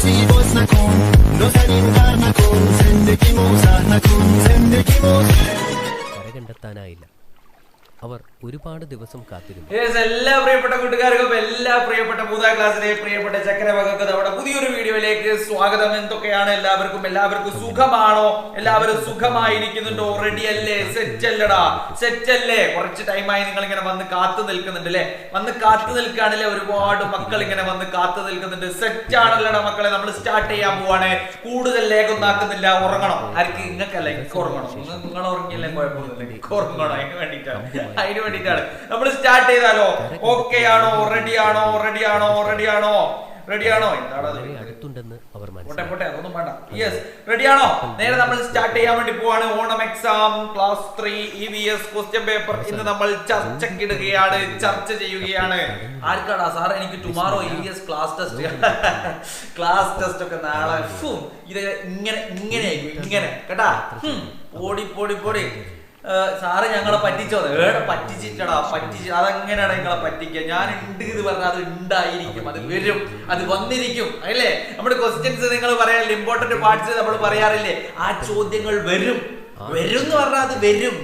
agresivos nakon, nos animar nakon, sendekimus nakon, sendekimus. കരകണ്ടെത്താനായില്ല. അവർ ഒരുപാട് ദിവസം കാത്തിരുന്നു. എല്ലാ പ്രിയപ്പെട്ട കൂട്ടുകാർക്കും എല്ലാ പ്രിയപ്പെട്ട 3ാം ക്ലാസ്സിലെ പ്രിയപ്പെട്ട ചക്കരമകൾക്ക് നമ്മുടെ പുതിയൊരു വീഡിയോയിലേക്ക് സ്വാഗതം. എന്തൊക്കെയാണ് എല്ലാവർക്കും സുഖമാണോ? എല്ലാവരും സുഖമായിരിക്കുന്നുണ്ടോ? റെഡി അല്ലേ? സെറ്റ് അല്ലടാ, സെറ്റ് അല്ലേ? കുറച്ച് ടൈമായി നിങ്ങൾ ഇങ്ങനെ വന്ന് കാത്തു നിൽക്കുന്നുണ്ട് അല്ലേ? വന്ന് കാത്തു നിൽക്കുകയാണല്ലേ? ഒരുപാട് മക്കൾ ഇങ്ങനെ വന്ന് കാത്തു നിൽക്കുന്നുണ്ട്. സെറ്റ് ആണല്ലടാ മക്കളെ, നമ്മൾ സ്റ്റാർട്ട് ചെയ്യാൻ പോവാണ്. കൂടുതൽ ലേഖൊന്നാക്കുന്നില്ല. ഉറങ്ങണം. ആർക്ക്? ഇങ്ങക്കല്ല, എനിക്ക് ഉറങ്ങണം. നിങ്ങൾ ഉറങ്ങിയല്ലേ കുഴപ്പമൊന്നുമില്ല, എനിക്ക് ഉറങ്ങണം. അതിന് വേണ്ടിയിട്ടാണ് നമ്മൾ സ്റ്റാർട്ട് ചെയ്താലോ? ഓക്കെ ആണോ? റെഡിയാണോ? അടുത്തുണ്ടെന്ന് അവർ അതൊന്നും വേണ്ട. യെസ്, റെഡിയാണോ? നേരെ നമ്മൾ സ്റ്റാർട്ട് ചെയ്യാൻ വേണ്ടി പോവാണ്. Onam exam class 3 EVS question paper ഇന്ന് നമ്മൾ ചർച്ച ചെയ്യുകയാണ്. ആർക്കാടാ സാർ? എനിക്ക് ടുമാറോ EVS ക്ലാസ് ടെസ്റ്റ് ഒക്കെ നാളെ. ഇത് ഇങ്ങനെ കേട്ടാ. പൊടി സാറ് ഞങ്ങളെ പറ്റിച്ചോ? പറ്റിച്ചിട്ടടാ, അതെങ്ങനെയാണ് നിങ്ങളെ പറ്റിക്കുക? ഞാൻ ഉണ്ട് എന്ന് പറഞ്ഞാൽ അത് ഉണ്ടായിരിക്കും, അത് വരും, അത് വന്നിരിക്കും അല്ലേ? നമ്മുടെ ക്വസ്റ്റ്യൻസ് നിങ്ങൾ പറയാറില്ലേ, ഇമ്പോർട്ടന്റ് പാർട്സ് നമ്മൾ പറയാറില്ലേ? ആ ചോദ്യങ്ങൾ വരും എന്ന് പറഞ്ഞാൽ അത്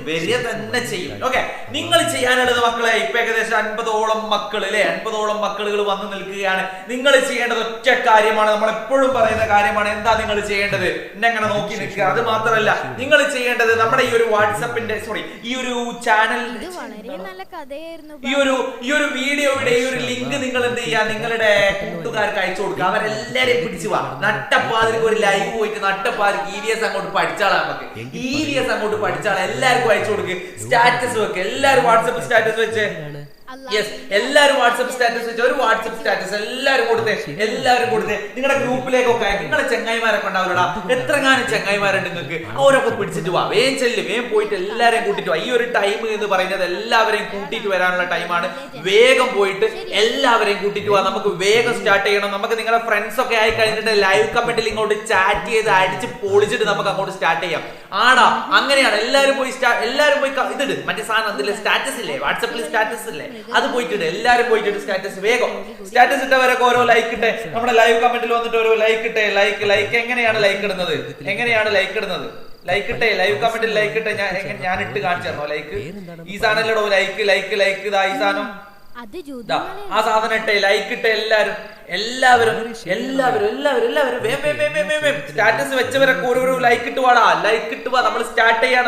വരിക തന്നെ ചെയ്യും. ഓക്കെ, നിങ്ങൾ ചെയ്യാനുള്ളത് മക്കളെ, ഇപ്പൊ ഏകദേശം 50ഓളം മക്കൾ അല്ലെ, 50ഓളം മക്കളുകൾ വന്നു നിൽക്കുകയാണ്. നിങ്ങൾ ചെയ്യേണ്ടത് ഒറ്റ കാര്യമാണ്, നമ്മൾ എപ്പോഴും പറയുന്ന കാര്യമാണ്. എന്താ നിങ്ങൾ ചെയ്യേണ്ടത്? എന്നെങ്ങനെ നോക്കി നിൽക്കുക. അത് മാത്രമല്ല, നിങ്ങൾ ചെയ്യേണ്ടത് നമ്മുടെ ഈ ഒരു വാട്സപ്പിന്റെ ഈ ഒരു ചാനൽ, ഈ ഒരു വീഡിയോയുടെ ഈ ഒരു ലിങ്ക് നിങ്ങൾ എന്ത് ചെയ്യുക? നിങ്ങളുടെ കൂട്ടുകാർക്ക് അയച്ചു കൊടുക്കുക. അവരെല്ലാരെയും പിടിച്ചു വാ. നട്ടപ്പാതിരിക്ക് ഒരു ലൈവ് പോയിട്ട് നട്ടപ്പാതിരിക്ക് EVS അങ്ങോട്ട് പഠിച്ചാളാ. നമുക്ക് EVS അങ്ങോട്ട് പഠിച്ചാൽ എല്ലാവർക്കും അയച്ചു കൊടുക്കുക. സ്റ്റാറ്റസ് വെക്കുക. എല്ലാവരും വാട്സപ്പ് സ്റ്റാറ്റസ് വെച്ച്, യെസ്, എല്ലാവരും വാട്സപ്പ് സ്റ്റാറ്റസ് വെച്ച് ഒരു വാട്സപ്പ് സ്റ്റാറ്റസ് എല്ലാവരും കൊടുത്തേ. നിങ്ങളുടെ ഗ്രൂപ്പിലേക്കൊക്കെ നിങ്ങളുടെ ചെങ്ങായിമാരൊക്കെ ഉണ്ടാവില്ലടാ. എത്രങ്ങാനും ചെങ്ങായിമാരുണ്ട് നിങ്ങൾക്ക്? അവരൊക്കെ പിടിച്ചിട്ട് വാ. വേഗം പോയിട്ട് എല്ലാവരെയും കൂട്ടിട്ട് വാ. ഈ ഒരു ടൈം എന്ന് പറയുന്നത് എല്ലാവരെയും കൂട്ടിയിട്ട് വരാനുള്ള ടൈമാണ്. വേഗം പോയിട്ട് എല്ലാവരെയും കൂട്ടിട്ട് വാ. നമുക്ക് വേഗം സ്റ്റാർട്ട് ചെയ്യണം. നമുക്ക് നിങ്ങളുടെ ഫ്രണ്ട്സ് ഒക്കെ ആയി കഴിഞ്ഞിട്ട് ലൈവ് കമന്റിൽ ഇങ്ങോട്ട് ചാറ്റ് ചെയ്ത് അടിച്ച് പൊളിച്ചിട്ട് നമുക്ക് അങ്ങോട്ട് സ്റ്റാർട്ട് ചെയ്യാം. ആടാ, അങ്ങനെയാണ്. എല്ലാവരും പോയി ഇതിട്. മറ്റേ സാധനം എന്തില്ലേ, സ്റ്റാറ്റസ് ഇല്ലേ, വാട്സപ്പിൽ സ്റ്റാറ്റസ് ഇല്ലേ, അത് പോയിട്ടുണ്ട്. എല്ലാരും പോയിട്ടുണ്ട് സ്റ്റാറ്റസ്. വേഗം സ്റ്റാറ്റസ് ഇട്ടവരൊക്കെ ഓരോ ലൈക്ക് ഇട്ടെ. നമ്മുടെ ലൈവ് കമന്റിൽ വന്നിട്ട് ഓരോ ലൈക്ക് ഇട്ടെ. ലൈക്ക് എങ്ങനെയാണ് ലൈക്ക് ഇടുന്നത്? ലൈക്ക് ഇട്ടേ. ലൈവ് കമന്റിൽ ലൈക്ക് ഇട്ടെ. ഞാൻ ഇട്ട് കാണിച്ചു തരണോ? ലൈക്ക് ഈ സാധനം ഇടോ. ലൈക്ക് ഇതാ ഈ സാധനം, ആ സാധനം ഇട്ടേ. ലൈക്ക് ഇട്ടേ. എല്ലാവരും സ്റ്റാറ്റസ് വെച്ചവരൊക്കെ ഓരോ ലൈക്ക് ഇട്ട് വാടാ. നമ്മൾ സ്റ്റാർട്ട് ചെയ്യാ.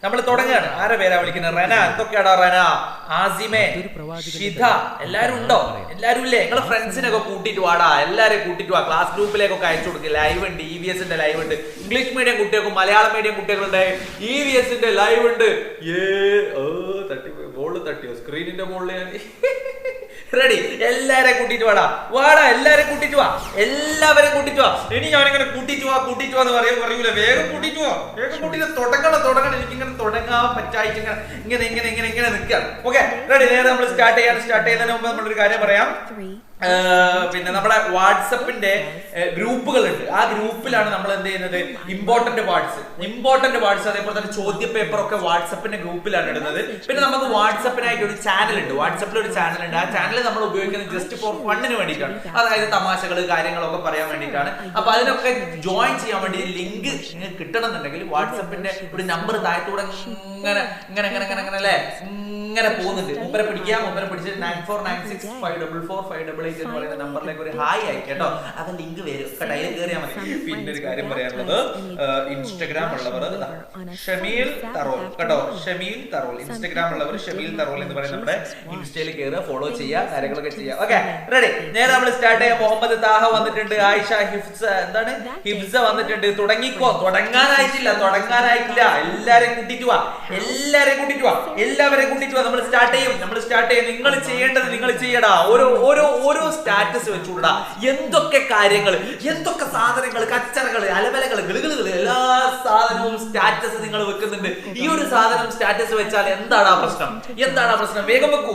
നമ്മൾ തുടങ്ങുകയാണ്. ആരെ പേരാ വിളിക്കുന്നത്? റന. എന്തൊക്കെയാടാ റന, ആസിമെ, ഷിത, എല്ലാരും ഉണ്ടോ? എല്ലാരും ഇല്ലേ? നിങ്ങളെ ഫ്രണ്ട്സിനൊക്കെ കൂട്ടിട്ട് വാടാ. എല്ലാരെയും കൂട്ടിട്ട് വാ. ക്ലാസ് ഗ്രൂപ്പിലേക്കൊക്കെ അയച്ചു കൊടുക്കുക. ലൈവ് ഉണ്ട്, EVSന്റെ ലൈവ് ഉണ്ട്. ഇംഗ്ലീഷ് മീഡിയം കുട്ടികൾക്കും മലയാളം മീഡിയം കുട്ടികളുണ്ട്. EVSന്റെ ലൈവ് ഉണ്ട്. തട്ടിയോ സ്ക്രീനിന്റെ മുകളിൽ? റെഡി? എല്ലാരെയും കൂട്ടിട്ട് വാടാ. എല്ലാരെയും കൂട്ടിട്ട് വാ. ഇനി ഞാനിങ്ങനെ കൂട്ടിട്ട് വാ എന്ന് പറയൂല. വേഗം കൂട്ടിട്ട് വാ. തുടങ്ങണം. എനിക്കിങ്ങനെ തുടങ്ങാൻ പറ്റായിട്ട് ഇങ്ങനെ നിൽക്കാം. Okay, ready? നേരെ നമ്മൾ സ്റ്റാർട്ട് ചെയ്യുന്നതിന് മുമ്പ് നമ്മളൊരു കാര്യം പറയാം. പിന്നെ നമ്മുടെ വാട്സപ്പിന്റെ ഗ്രൂപ്പുകളുണ്ട്. ആ ഗ്രൂപ്പിലാണ് നമ്മൾ എന്ത് ചെയ്യുന്നത്? ഇമ്പോർട്ടന്റ് പാർട്സ് അതേപോലെ തന്നെ ചോദ്യ പേപ്പർ ഒക്കെ വാട്സപ്പിന്റെ ഗ്രൂപ്പിലാണ് ഇടുന്നത്. പിന്നെ നമുക്ക് വാട്സപ്പിനായിട്ട് ഒരു ചാനൽ ഉണ്ട്. ആ ചാനൽ നമ്മൾ ഉപയോഗിക്കുന്നത് ജസ്റ്റ് ഫോർ ഫണ്ണിന് വേണ്ടിയിട്ടാണ്. അതായത് തമാശകൾ, കാര്യങ്ങളൊക്കെ പറയാൻ വേണ്ടിയിട്ടാണ്. അപ്പൊ അതിനൊക്കെ ജോയിൻ ചെയ്യാൻ വേണ്ടി ലിങ്ക് നിങ്ങൾക്ക് കിട്ടണമെന്നുണ്ടെങ്കിൽ വാട്സപ്പിന്റെ ഒരു നമ്പർ താഴത്തൂടെ ഇങ്ങനെ അല്ലേ ഇങ്ങനെ പോകുന്നുണ്ട്. മുമ്പരെ പിടിച്ചിട്ട് 9496544588 എന്ന് പറയുന്ന നമ്പറിലേക്ക് ഒരു ഹായ് അയക്കാം കേട്ടോ. അത് ലിങ്ക് വരും കേട്ടോ, അതിൽ കയറിയാൽ മതി. പിന്നെ ഒരു കാര്യം പറയാനുള്ളത്, ഇൻസ്റ്റഗ്രാം ഉള്ളവർ ഷമീൽ തറോൾ കേട്ടോ, ഇൻസ്റ്റഗ്രാം ഉള്ളവർ ഷമീൽ തറോൾ എന്ന് പറയുന്ന നമ്മുടെ ഇൻസ്റ്റയിൽ കയറുക, ഫോളോ ചെയ്യുക, കാര്യങ്ങളൊക്കെ ചെയ്യുക. Okay, ready? നേരെ നമ്മൾ സ്റ്റാർട്ട് ചെയ്യാം. മുഹമ്മദ് താഹ വന്നിട്ടുണ്ട്. ആയിഷ ഹിഫ്സ വന്നിട്ടുണ്ട്. തുടങ്ങാനായിട്ടില്ല. എല്ലാരെയും കൂട്ടിട്ട് വാ. നമ്മൾ സ്റ്റാർട്ട് ചെയ്യും. നിങ്ങൾ ചെയ്യേണ്ടത് നിങ്ങൾ ചെയ്യടാ. ഓരോ സ്റ്റാറ്റസ് വെച്ചുകൂടാ. എന്തൊക്കെ കാര്യങ്ങൾ, എന്തൊക്കെ സാധനങ്ങൾ, കച്ചറകൾ, അലവലകൾ, ഗിളുകൾ, എല്ലാ സാധനവും സ്റ്റാറ്റസ് നിങ്ങൾ വെക്കുന്നുണ്ട്. ഈ ഒരു സാധനം സ്റ്റാറ്റസ് വെച്ചാൽ എന്താണ് പ്രശ്നം? വേഗം വെക്കൂ.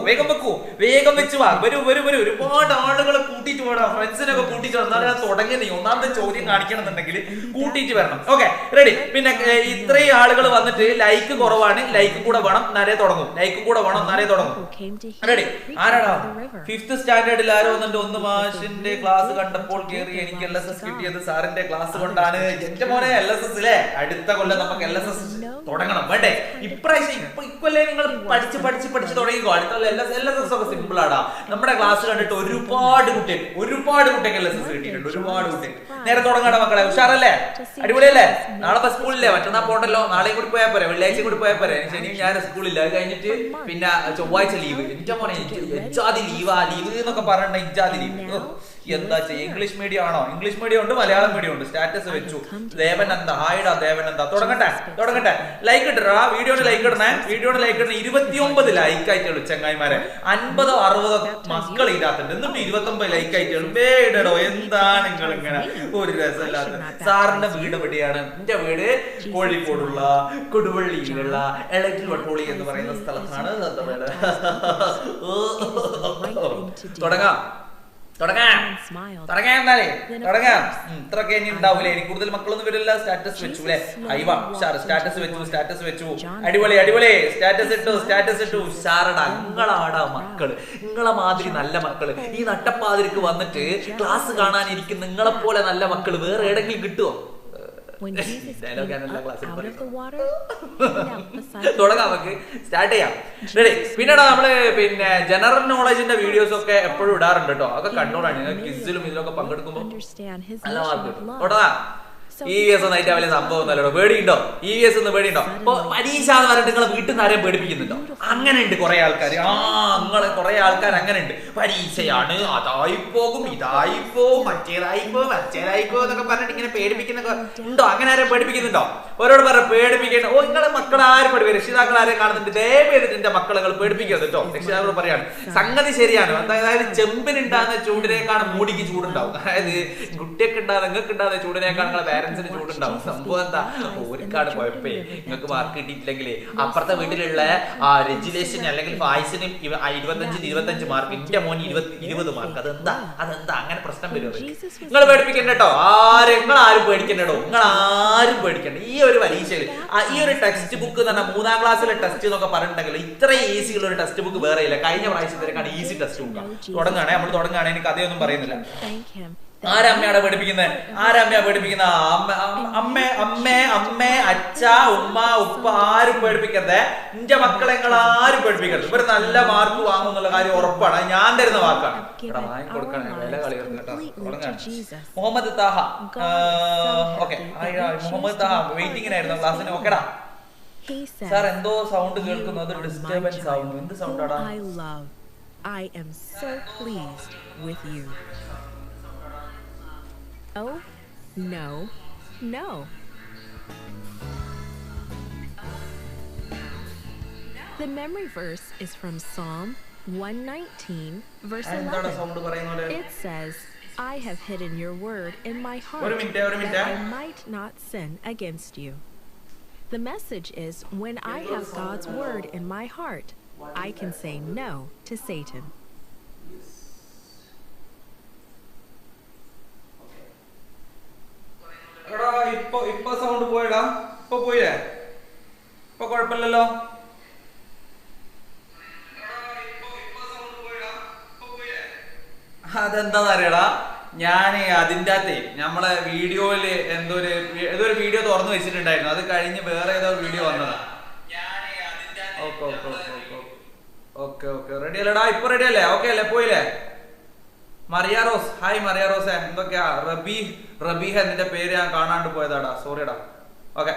വേഗം വെച്ച് വാ. വരൂ. ഒരുപാട് ആളുകളെ കൂട്ടിട്ട് വേണം, ഫ്രണ്ട്സിനൊക്കെ കൂട്ടിട്ട് വന്നാൽ തുടങ്ങി ഒന്നാമത്തെ ചോദ്യം കാണിക്കണമെന്നുണ്ടെങ്കിൽ കൂട്ടിട്ട് വരണം. Okay, ready? പിന്നെ ഇത്രയും ആളുകൾ വന്നിട്ട് ലൈക്ക് കുറവാണ്. ലൈക്ക് കൂടെ വേണം, എന്നാലേ തുടങ്ങും. റെഡി? ആരാടാ 5th സ്റ്റാൻഡേർഡിൽ ആരോ അറിയാവുന്നുണ്ട്. ഒന്ന് മാഷിന്റെ ക്ലാസ് കണ്ടപ്പോൾ കയറി എനിക്ക് LSS കിട്ടിയത് സാറിന്റെ ക്ലാസ് കൊണ്ടാണ്. എന്റെ മോനെ LSS ല്ലേ, അടുത്ത കൊല്ലം നമുക്ക് LSS തുടങ്ങണം വേണ്ടേ? ഇപ്രാവശ്യം ഇക്കൊല്ലേ നിങ്ങൾ പഠിച്ച് തുടങ്ങിക്കോ. അടുത്ത LSS ഒക്കെ സിമ്പിൾ ആടാ. നമ്മുടെ ക്ലാസ് കണ്ടിട്ട് ഒരുപാട് കുട്ടികൾ LSS കിട്ടിയിട്ടുണ്ട്. ഒരുപാട് കുട്ടികൾ. നേരെ തുടങ്ങണം മക്കളെ. ഉഷാറല്ലേ? അടിപൊളിയല്ലേ? നാളെ സ്കൂളില്ലേ? മറ്റന്നാ പോണ്ടല്ലോ. നാളെയും കൂടി പോയാൽ പോരെ, വെള്ളിയാഴ്ച കൂടി പോയാൽ പോരെ. ശനിയും ഞാൻ സ്കൂളില്ല. അത് കഴിഞ്ഞിട്ട് പിന്നെ ചൊവ്വാഴ്ച ലീവ്. എന്റെ മോനെ ഇജാതി ലീവ് എന്നൊക്കെ പറഞ്ഞിട്ടുണ്ടെങ്കിൽ ഇജാതി ലീവ്. എന്താ ചെയ്യുക? ഇംഗ്ലീഷ് മീഡിയം ആണോ? ഇംഗ്ലീഷ് മീഡിയം ഉണ്ട്, മലയാളം മീഡിയം ഉണ്ട്. സ്റ്റാറ്റസ് വെച്ചു. ദേവനന്ദ ഹായിടാ ദേവനന്ദ. തുടങ്ങട്ടെ. ലൈക്ക് ഇട്ടാ വീഡിയോന് ലൈക്ക് ഇടണേ. 29 ലൈക്ക് ആയിട്ടുള്ളൂ ചങ്ങായിമാരെ. 50-60 മക്കൾ ഇതിനകത്തുണ്ട്. എന്നിട്ട് 29 ലൈക്ക് ആയിട്ടുള്ളൂ. വേടോ എന്താണ് നിങ്ങൾ ഇങ്ങനെ ഒരു രസമില്ലാത്ത? സാറിന്റെ വീട് എവിടെയാണ്? എന്റെ വീട് കോഴിക്കോടുള്ള കൊടുവള്ളിയിലുള്ള എളറ്റിൽ വട്ടോളി എന്ന് പറയുന്ന സ്ഥലത്താണ്. ഇത്രയൊക്കെ ഇനി ഉണ്ടാവൂലേ? ഇനി കൂടുതൽ മക്കളൊന്നും വരില്ല. സ്റ്റാറ്റസ് വെച്ചു അല്ലേ? സ്റ്റാറ്റസ് വെച്ചു. അടിപൊളി. സ്റ്റാറ്റസ് ഇട്ടു. ഉഷാറടാ. നിങ്ങളാടാ മക്കള്, നിങ്ങളെ മാതിരി നല്ല മക്കള് ഈ നട്ടപ്പാതിരിക്ക് വന്നിട്ട് ക്ലാസ് കാണാനിരിക്കും. നിങ്ങളെ പോലെ നല്ല മക്കള് വേറെ എവിടെങ്കിലും കിട്ടുമോ? തുടങ്ങാം, നമുക്ക് സ്റ്റാർട്ട് ചെയ്യാം. പിന്നെടാ നമ്മള് ജനറൽ നോളജിന്റെ വീഡിയോസ് ഒക്കെ എപ്പോഴും ഇടാറുണ്ട് കേട്ടോ. അതൊക്കെ കണ്ടോളാണ്. നിങ്ങൾ ക്വിസിലും ഇതിലൊക്കെ പങ്കെടുക്കുമ്പോൾ നല്ല മാർക്ക് കിട്ടും. തുടങ്ങാം. EVS ഒന്നായിട്ട് വലിയ സംഭവം ഒന്നല്ലോ. പേടിയുണ്ടോ? EVS ഒന്ന് പേടിയുണ്ടോ? ഇപ്പൊ പരീക്ഷ എന്ന് പറഞ്ഞിട്ട് നിങ്ങളെ വീട്ടിൽ നിന്ന് ആരെയും പേടിപ്പിക്കുന്നുണ്ടോ? അങ്ങനെ ഉണ്ട് കുറെ ആൾക്കാർ. നിങ്ങളെ കുറെ ആൾക്കാർ അങ്ങനെ ഉണ്ട്. പരീക്ഷയാണ്, അതായിപ്പോകും, ഇതായിപ്പോകും, മറ്റേതായിപ്പോ എന്നൊക്കെ പറഞ്ഞിട്ട് ഇങ്ങനെ പേടിപ്പിക്കുന്ന ഉണ്ടോ? അങ്ങനെ ആരെയും പേടിപ്പിക്കുന്നുണ്ടോ? ഓരോട് പറഞ്ഞ പേടിപ്പിക്കേണ്ട. നിങ്ങളെ മക്കളെ ആരും പഠിപ്പിക്കും. രക്ഷിതാക്കൾ ആരെയും കാണുന്നുണ്ട്, ദയവ് ചെയ്തിട്ട് എന്റെ മക്കളെ പേടിപ്പിക്കരുത് കേട്ടോ. രക്ഷിതാക്കൾ പറയാണ് സംഗതി ശരിയാണ്. അതായത് ചെമ്പിനുണ്ടാകുന്ന ചൂടിനേക്കാണ് മൂടിക്ക് ചൂടുണ്ടാവും. അതായത് കുട്ടിയൊക്കെ ഉണ്ടാകുന്ന നിങ്ങൾക്ക് ഉണ്ടാകുന്ന ചൂടിനേക്കാണ് നിങ്ങളെ പേരൻസിന് ചൂടുണ്ടാവും. സംഭവം എന്താ? ഒരുക്കാട് കുഴപ്പേ. നിങ്ങൾക്ക് മാർക്ക് കിട്ടിയിട്ടില്ലെങ്കിൽ അപ്പുറത്തെ വീട്ടിലുള്ള റെജുലേഷൻ അല്ലെങ്കിൽ ഫായ്സിന് 25 മാർക്ക്, എന്റെ മോൻ 20 മാർക്ക്. അതെന്താ അങ്ങനെ പ്രശ്നം വരും? നിങ്ങൾ പേടിപ്പിക്കണ്ട കേട്ടോ. നിങ്ങളാരും പേടിക്കണ്ടോ? നിങ്ങളാരും പേടിക്കണ്ട. ഈ ഒരു പരീക്ഷയിൽ ഈ ഒരു ടെക്സ്റ്റ് ബുക്ക് എന്ന് പറഞ്ഞാൽ 3ാം ക്ലാസ്സിലെ ടെസ്റ്റ് എന്നൊക്കെ പറഞ്ഞിട്ടുണ്ടെങ്കിൽ ഇത്രയും ഈസി ഉള്ള ഒരു ടെക്സ്റ്റ് ബുക്ക് വേറെ ഇല്ല. കഴിഞ്ഞ പ്രാവശ്യത്തിലേക്കാണ് ഈസി ടെക്സ്റ്റ് ബുക്ക്. നമ്മൾ തുടങ്ങുകയാണ്. എനിക്ക് കഥയൊന്നും പറയുന്നില്ല. ആരമ്മയാണ് പേടിപ്പിക്കുന്നത്? അമ്മ, അച്ഛ, ഉമ്മ, ഉപ്പ ആരും പേടിപ്പിക്കരുത്. എന്റെ മക്കളെ നിങ്ങൾ ആരും പേടിപ്പിക്കരുത്. ഇവര് നല്ല മാർക്ക് വാങ്ങും എന്നുള്ള കാര്യം ഉറപ്പാണ്. ഞാൻ തരുന്ന വാക്കാണ്. മുഹമ്മദ് താഹ. ഓക്കെ, മുഹമ്മദ് താഹ വെയിറ്റിംഗിനായിരുന്നു ക്ലാസ്സിന്. ഓക്കെടാ. സാർ എന്തോ സൗണ്ട് കേൾക്കുന്നു. അത് ഡിസ്റ്റർബൻസ് ആവുന്നു. എന്ത് സൗണ്ടാടാ? I am so pleased with you. Oh, no. The memory verse is from Psalm 119, verse 11. It says, I have hidden your word in my heart that I might not sin against you. The message is, when I have God's word in my heart, I can say no to Satan. ഇപ്പൊ sound പോയടാ. ഇപ്പൊ പോയില്ലേ? ഇപ്പൊ കുഴപ്പമില്ലല്ലോ. അതെന്താന്ന് അറിയടാ, ഞാൻ അതിൻ്റെ അകത്തെ നമ്മളെ വീഡിയോയില് ഏതൊരു വീഡിയോ തുറന്നു വെച്ചിട്ടുണ്ടായിരുന്നു. അത് കഴിഞ്ഞ് വേറെ ഏതോ വീഡിയോ വന്നതാ. ഓക്കെ റെഡി അല്ലേടാ? ഇപ്പൊ റെഡി അല്ലേ? ഓക്കെ അല്ലേ? പോയില്ലേ? മറിയ റോസ്. ഹായ് മറിയ റോസ്. എന്തൊക്കെയാ? റബീഹ നിന്റെ പേര് ഞാൻ കാണാണ്ട് പോയതാടാ. സോറിടാ. ഓക്കെ,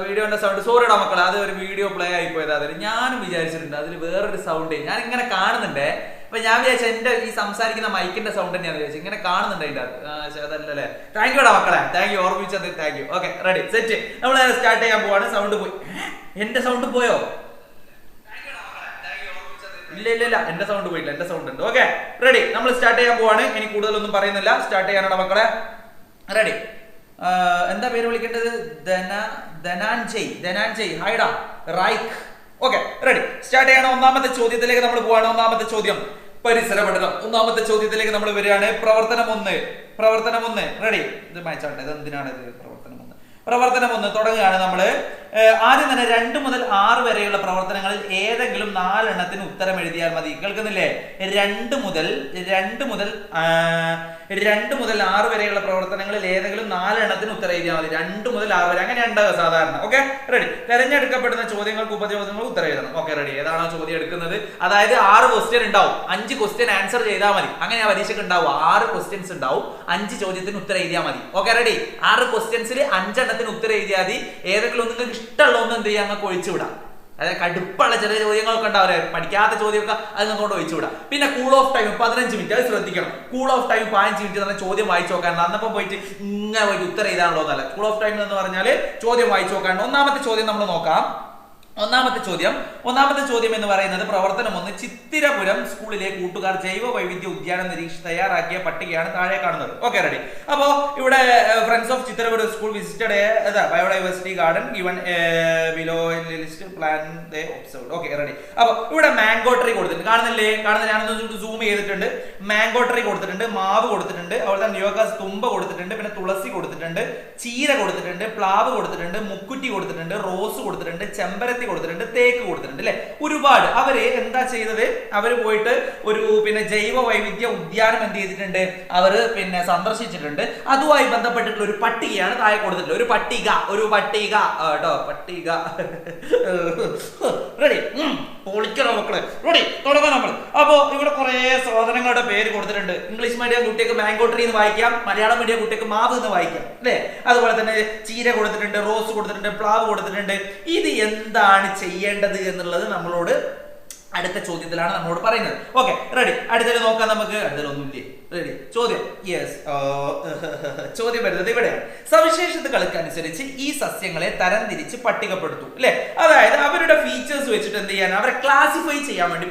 വീഡിയോന്റെ സൗണ്ട് സോറിടാ മക്കളെ. അത് ഒരു വീഡിയോ പ്ലേ ആയി പോയതാ. അതിൽ ഞാനും വിചാരിച്ചിട്ടുണ്ട് അതിൽ വേറൊരു സൗണ്ട് ഞാൻ ഇങ്ങനെ കാണുന്നുണ്ടേ. അപ്പൊ ഞാൻ വിചാരിച്ച എന്റെ ഈ സംസാരിക്കുന്ന മൈക്കിന്റെ സൗണ്ട് തന്നെയാന്ന് വിചാരിച്ചു. ഇങ്ങനെ കാണുന്നുണ്ട് അതിന്റെ അത്. അതല്ലല്ലേ? താങ്ക് യുടാ മക്കളെ. താങ്ക് യു, ഓർമ്മിച്ചത് thank you. Okay, ready, set. നമ്മൾ സ്റ്റാർട്ട് ചെയ്യാൻ പോവാണ്. സൗണ്ട് പോയി. എന്റെ സൗണ്ട് പോയോ? ഇല്ല, എന്റെ സൗണ്ട് പോയില്ല. എന്റെ സൗണ്ട് ഉണ്ട്. Okay, ready. നമ്മൾ സ്റ്റാർട്ട് ചെയ്യാൻ പോവാണ്. ഇനി കൂടുതലൊന്നും പറയുന്നില്ല. സ്റ്റാർട്ട് ചെയ്യാനാണ് മക്കളെ. റെഡി. എന്താ പേര് വിളിക്കേണ്ടത്? ധനാൻജയ്. ഹൈഡാ. റൈക്ക്. Okay, ready. സ്റ്റാർട്ട് ചെയ്യണം. ഒന്നാമത്തെ ചോദ്യത്തിലേക്ക് നമ്മൾ പോവാണ്. ഒന്നാമത്തെ ചോദ്യം പരിസര പഠനം. ഒന്നാമത്തെ ചോദ്യത്തിലേക്ക് നമ്മൾ വരികയാണ്. പ്രവർത്തനം 1. റെഡി. ഇത് മാച്ചാട്ടെ. ഇത് എന്തിനാണ് ഇത്? പ്രവർത്തനം 1 തുടങ്ങുകയാണ് നമ്മള്. ആദ്യം തന്നെ 2 മുതൽ 6 വരെയുള്ള പ്രവർത്തനങ്ങളിൽ ഏതെങ്കിലും 4 എണ്ണത്തിന് ഉത്തരം എഴുതിയാൽ മതി. കേൾക്കുന്നില്ലേ? 2 മുതൽ 6 വരെയുള്ള പ്രവർത്തനങ്ങളിൽ ഏതെങ്കിലും 4 എണ്ണത്തിന് ഉത്തരം എഴുതിയാൽ മതി. 2 മുതൽ 6 വരെ അങ്ങനെ ഉണ്ടാവുക സാധാരണ. Okay, ready. തെരഞ്ഞെടുക്കപ്പെടുന്ന ചോദ്യങ്ങൾക്ക് ഉപചോദ്യങ്ങൾ ഉത്തരം എഴുതണം. Okay, ready. ഏതാണോ ചോദ്യം എടുക്കുന്നത്, അതായത് 6 ക്വസ്റ്റ്യൻ ഉണ്ടാവും, 5 ക്വസ്റ്റ്യൻ ആൻസർ ചെയ്താൽ മതി. അങ്ങനെ ആ പരീക്ഷയ്ക്ക് ഉണ്ടാവും 6 ക്വസ്റ്റ്യൻസ് ഉണ്ടാവും, 5 ചോദ്യത്തിന് ഉത്തരം എഴുതിയാൽ മതി. Okay, ready. 6 ക്വസ്റ്റ്യൻസിൽ 5 എണ്ണത്തിന് ഉത്തരം എഴുതിയാൽ മതി. ഏതെങ്കിലും ഒന്ന് നിങ്ങൾക്ക് ഇഷ്ടമുള്ള ഒന്ന് എന്ത് ചെയ്യാൻ അങ്ങ് ഒഴിച്ചു വിടാം. അതായത് കടുപ്പുള്ള ചെറിയ ചോദ്യങ്ങളൊക്കെ ഉണ്ടാവില്ലേ, പഠിക്കാത്ത ചോദ്യമൊക്കെ അത് കൊണ്ട് ഒഴിച്ചു വിടാം. പിന്നെ കൂൾ ഓഫ് ടൈം 15 മിനിറ്റ്, അത് ശ്രദ്ധിക്കണം. കൂൾ ഓഫ് ടൈം 15 മിനിറ്റ് തന്നെ ചോദ്യം വായിച്ചു നോക്കാനുണ്ട്. അന്നപ്പം പോയിട്ട് ഇങ്ങനെ പോയിട്ട് ഉത്തരം എഴുതാനുള്ളൂ എന്നല്ല. കൂൾ ഓഫ് ടൈം എന്ന് പറഞ്ഞാൽ ചോദ്യം വായിച്ചു നോക്കാനുണ്ട്. ഒന്നാമത്തെ ചോദ്യം നമ്മൾ നോക്കാം. ഒന്നാമത്തെ ചോദ്യം എന്ന് പറയുന്നത് പ്രവർത്തനം 1, ചിത്തിരപുരം സ്കൂളിലെ കൂട്ടുകാർ ജൈവ വൈവിധ്യ ഉദ്യാനം നിരീക്ഷിച്ച് തയ്യാറാക്കിയ പട്ടികയാണ് താഴെ കാണുന്നത്. Okay, ready. അപ്പോ ഇവിടെ friends of Chithirapuram school visited biodiversity garden given below list plan they observed. Okay, ready. അപ്പൊ ഇവിടെ മാംഗോ ട്രീ കൊടുത്തിട്ടുണ്ട്, കാണുന്നില്ലേ? ഞാനൊന്ന് സൂം ചെയ്തിട്ടുണ്ട്. മാംഗോ ട്രീ കൊടുത്തിട്ടുണ്ട്, മാവ് കൊടുത്തിട്ടുണ്ട്, അതുപോലെ തന്നെ യോഗാസ് തുമ്പ കൊടുത്തിട്ടുണ്ട്, പിന്നെ തുളസി കൊടുത്തിട്ടുണ്ട്, ചീര കൊടുത്തിട്ടുണ്ട്, പ്ലാവ് കൊടുത്തിട്ടുണ്ട്, മുക്കുറ്റി കൊടുത്തിട്ടുണ്ട്, റോസ് കൊടുത്തിട്ടുണ്ട്, ചെമ്പരത്തി കൊടുത്തിട്ടുണ്ട്, തേക്ക് കൊടുത്തിട്ടുണ്ട് അല്ലെ. ഒരുപാട്. അവര് എന്താ ചെയ്തത്? അവര് പോയിട്ട് ഒരു ജൈവ വൈവിധ്യ ഉദ്യാനം എന്ത് ചെയ്തിട്ടുണ്ട്? അവര് സന്ദർശിച്ചിട്ടുണ്ട്. അതുമായി ബന്ധപ്പെട്ടിട്ടുള്ള ഒരു പട്ടികയാണ് താഴെ കൊടുത്തിട്ടുള്ളത്. ഒരു പട്ടിക കേട്ടോ, പട്ടിക. റെഡി? പൊളിക്കണം മക്കളെ. റെഡി, തുടങ്ങാം നമ്മൾ. അപ്പോ ഇവിടെ കുറെ സാധനങ്ങളുടെ പേര് കൊടുത്തിട്ടുണ്ട്. ഇംഗ്ലീഷ് മീഡിയം കുട്ടിക്ക് മാംഗോ ട്രീ എന്ന് വായിക്കാം, മലയാളം മീഡിയം കുട്ടിക്ക് മാവ് എന്ന് വായിക്കാം അല്ലെ. അതുപോലെ തന്നെ ചീര കൊടുത്തിട്ടുണ്ട്, റോസ് കൊടുത്തിട്ടുണ്ട്, പ്ലാവ് കൊടുത്തിട്ടുണ്ട്. ഇത് എന്താണ് ചെയ്യേണ്ടത് എന്നുള്ളത് നമ്മളോട് അടുത്ത ചോദ്യത്തിലാണ് നമ്മളോട് പറയുന്നത്. Okay, ready. അടുത്തത് നോക്കാം നമുക്ക്. അടുത്തതൊന്നുമില്ലേ? റെഡി. ചോദ്യം. യെസ്, ചോദ്യം വരുന്നത് ഇവിടെയാണ്. സവിശേഷതകൾക്കനുസരിച്ച് ഈ സസ്യങ്ങളെ തരംതിരിച്ച് പട്ടികപ്പെടുത്തു അല്ലെ. അതായത് അവരുടെ ഫീച്ചേഴ്സ് വെച്ചിട്ട് എന്ത് ചെയ്യാൻ, അവരെ ക്ലാസിഫൈ ചെയ്യാൻ വേണ്ടി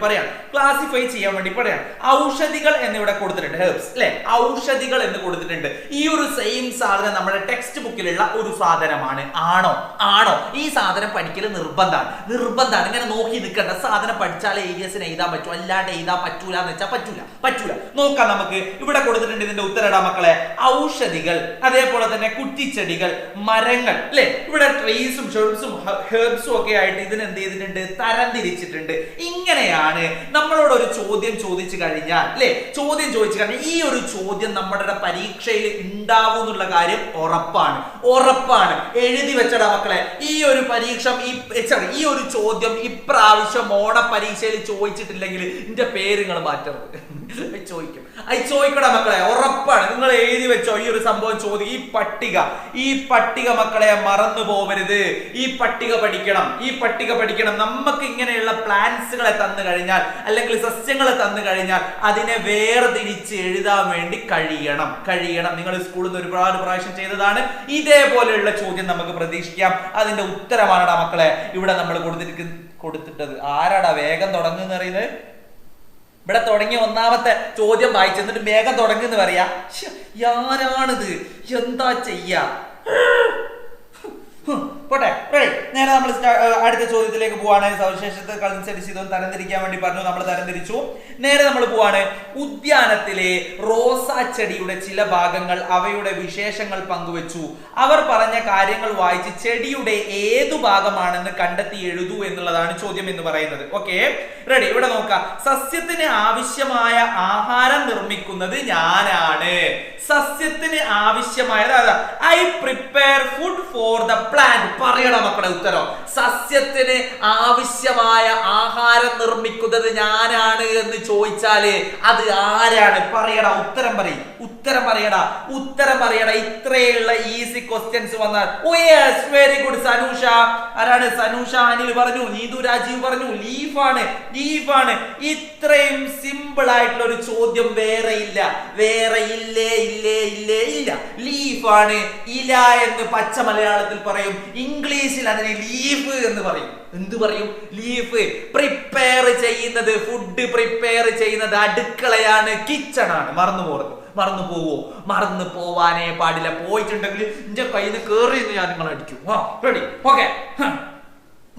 പറയാം. ഔഷധികൾ എന്നിവിടെ കൊടുത്തിട്ടുണ്ട്, ഹെർബ്സ് അല്ലെ. ഔഷധികൾ എന്ന് കൊടുത്തിട്ടുണ്ട്. ഈ ഒരു സെയിം സാധനം നമ്മുടെ ടെക്സ്റ്റ് ബുക്കിലുള്ള ഒരു സാധനമാണ്. ആണോ? ഈ സാധനം പഠിക്കൽ നിർബന്ധമാണ്. ഇങ്ങനെ നോക്കി നിൽക്കേണ്ട. സാധനം പഠിച്ചാലേ ഏരിയസിന് എഴുതാൻ പറ്റൂ, അല്ലാണ്ട് എഴുതാൻ പറ്റൂല എന്ന് വെച്ചാൽ പറ്റൂല. നോക്കാം നമുക്ക്. ഇവിടെ കൊടുത്തിട്ടുണ്ട് ഇതിന്റെ ഉത്തരടാ മക്കളെ. ഔഷധികൾ, അതേപോലെ തന്നെ കുറ്റിച്ചെടികൾ, മരങ്ങൾ അല്ലെ. ഇവിടെ ട്രീസും ഷെർബ്സും ഹെർബ്സും ഒക്കെ ആയിട്ട് ഇതിന് എന്ത് ചെയ്തിട്ടുണ്ട്? തരംതിരിച്ചിട്ടുണ്ട്. ഇങ്ങനെയാണ് നമ്മളോട് ഒരു ചോദ്യം ചോദിച്ചു കഴിഞ്ഞാൽ ഈ ഒരു ചോദ്യം നമ്മുടെ പരീക്ഷയിൽ ഉണ്ടാവും എന്നുള്ള കാര്യം ഉറപ്പാണ്. എഴുതി വെച്ചടാ മക്കളെ. ഈ ഒരു ചോദ്യം ഇപ്രാവശ്യം ഓണ പരീക്ഷയിൽ ചോദിച്ചിട്ടില്ലെങ്കിൽ എന്റെ പേര് നിങ്ങൾ മാറ്റരുത്. ചോദിക്കടാ മക്കളെ, ഉറപ്പാണ്. നിങ്ങൾ എഴുതി വെച്ചോ ഈ ഒരു സംഭവം ചോദിക്കും. ഈ പട്ടിക മക്കളെ മറന്നു പോവരുത്. ഈ പട്ടിക പഠിക്കണം. നമുക്ക് ഇങ്ങനെയുള്ള പ്ലാന്റ്സുകളെ തന്നു കഴിഞ്ഞാൽ, അല്ലെങ്കിൽ സസ്യങ്ങളെ തന്നു കഴിഞ്ഞാൽ അതിനെ വേർതിരിച്ച് എഴുതാൻ വേണ്ടി കഴിയണം. നിങ്ങൾ സ്കൂളിൽ നിന്ന് ഒരുപാട് പ്രാവശ്യം ചെയ്തതാണ്. ഇതേപോലെയുള്ള ചോദ്യം നമുക്ക് പ്രതീക്ഷിക്കാം. അതിന്റെ ഉത്തരമാണടാ മക്കളെ ഇവിടെ നമ്മൾ കൊടുത്തിട്ടത്. ആരാടാ വേഗം തുടങ്ങുന്ന അറിയുന്നത്? ഇവിടെ തുടങ്ങിയ ഒന്നാമത്തെ ചോദ്യം വായിച്ചു എന്നിട്ട് വേഗം തുടങ്ങുന്ന പറയാ. ആരാണിത്? എന്താ ചെയ്യാ? പോട്ടെ, നേരെ നമ്മൾ അടുത്ത ചോദ്യത്തിലേക്ക് പോവാണ്. സവിശേഷതകൾക്കനുസരിച്ച് ഇതൊന്നും തരംതിരിക്കാൻ വേണ്ടി പറഞ്ഞു, നമ്മൾ തരംതിരിച്ചു. നേരെ നമ്മൾ പോവാണ്. ഉദ്യാനത്തിലെ റോസാ ചെടിയുടെ ചില ഭാഗങ്ങൾ അവയുടെ വിശേഷങ്ങൾ പങ്കുവെച്ചു. അവർ പറഞ്ഞ കാര്യങ്ങൾ വായിച്ച് ചെടിയുടെ ഏതു ഭാഗമാണെന്ന് കണ്ടെത്തി എഴുതൂ എന്നുള്ളതാണ് ചോദ്യം എന്ന് പറയുന്നത്. Okay, ready. ഇവിടെ നോക്കാം. സസ്യത്തിന് ആവശ്യമായ ആഹാരം നിർമ്മിക്കുന്നത് ഞാനാണ്. സസ്യത്തിന് ആവശ്യമായ I prepare food for the plant. പറയണം മക്കളെ ഉത്തരം. സസ്യത്തിന് ആവശ്യമായ ആഹാരം നിർമ്മിക്കുന്നത് ഞാനാണ് എന്ന് ചോദിച്ചാല് അത് ആരാണ്? പറയടാ, ഉത്തരം പറയടാ. ഇത്രയുള്ള ഈസി ക്വസ്റ്റ്യൻസ് വന്നാൽ വെരി ഗുഡ്. സനൂഷ ആരാണ്? സനൂഷ അനിൽ പറഞ്ഞു, നീതു രാജീവ് പറഞ്ഞു, ലീഫാണ്. ഇത്രയും സിമ്പിൾ ആയിട്ടുള്ള ഒരു ചോദ്യം വേറെ ഇല്ലേ? ലീഫാണ്. ഇല എന്ന് പച്ച മലയാളത്തിൽ പറയും, ഇംഗ്ലീഷിൽ അതിന് ലീഫ് എന്ന് പറയും. എന്ത് പറയും? ലീഫ്. ഫുഡ് പ്രിപ്പയർ ചെയ്യുന്നത് അടുക്കളയാണ്, കിച്ചൺ ആണ്. മറന്നു പോവാനേ പാടില്ല. പോയിട്ടുണ്ടെങ്കിൽ എന്റെ കയ്യിൽ നിന്ന് കേറി ഞാൻ നിങ്ങൾ അടിക്കും. റെഡി? Okay,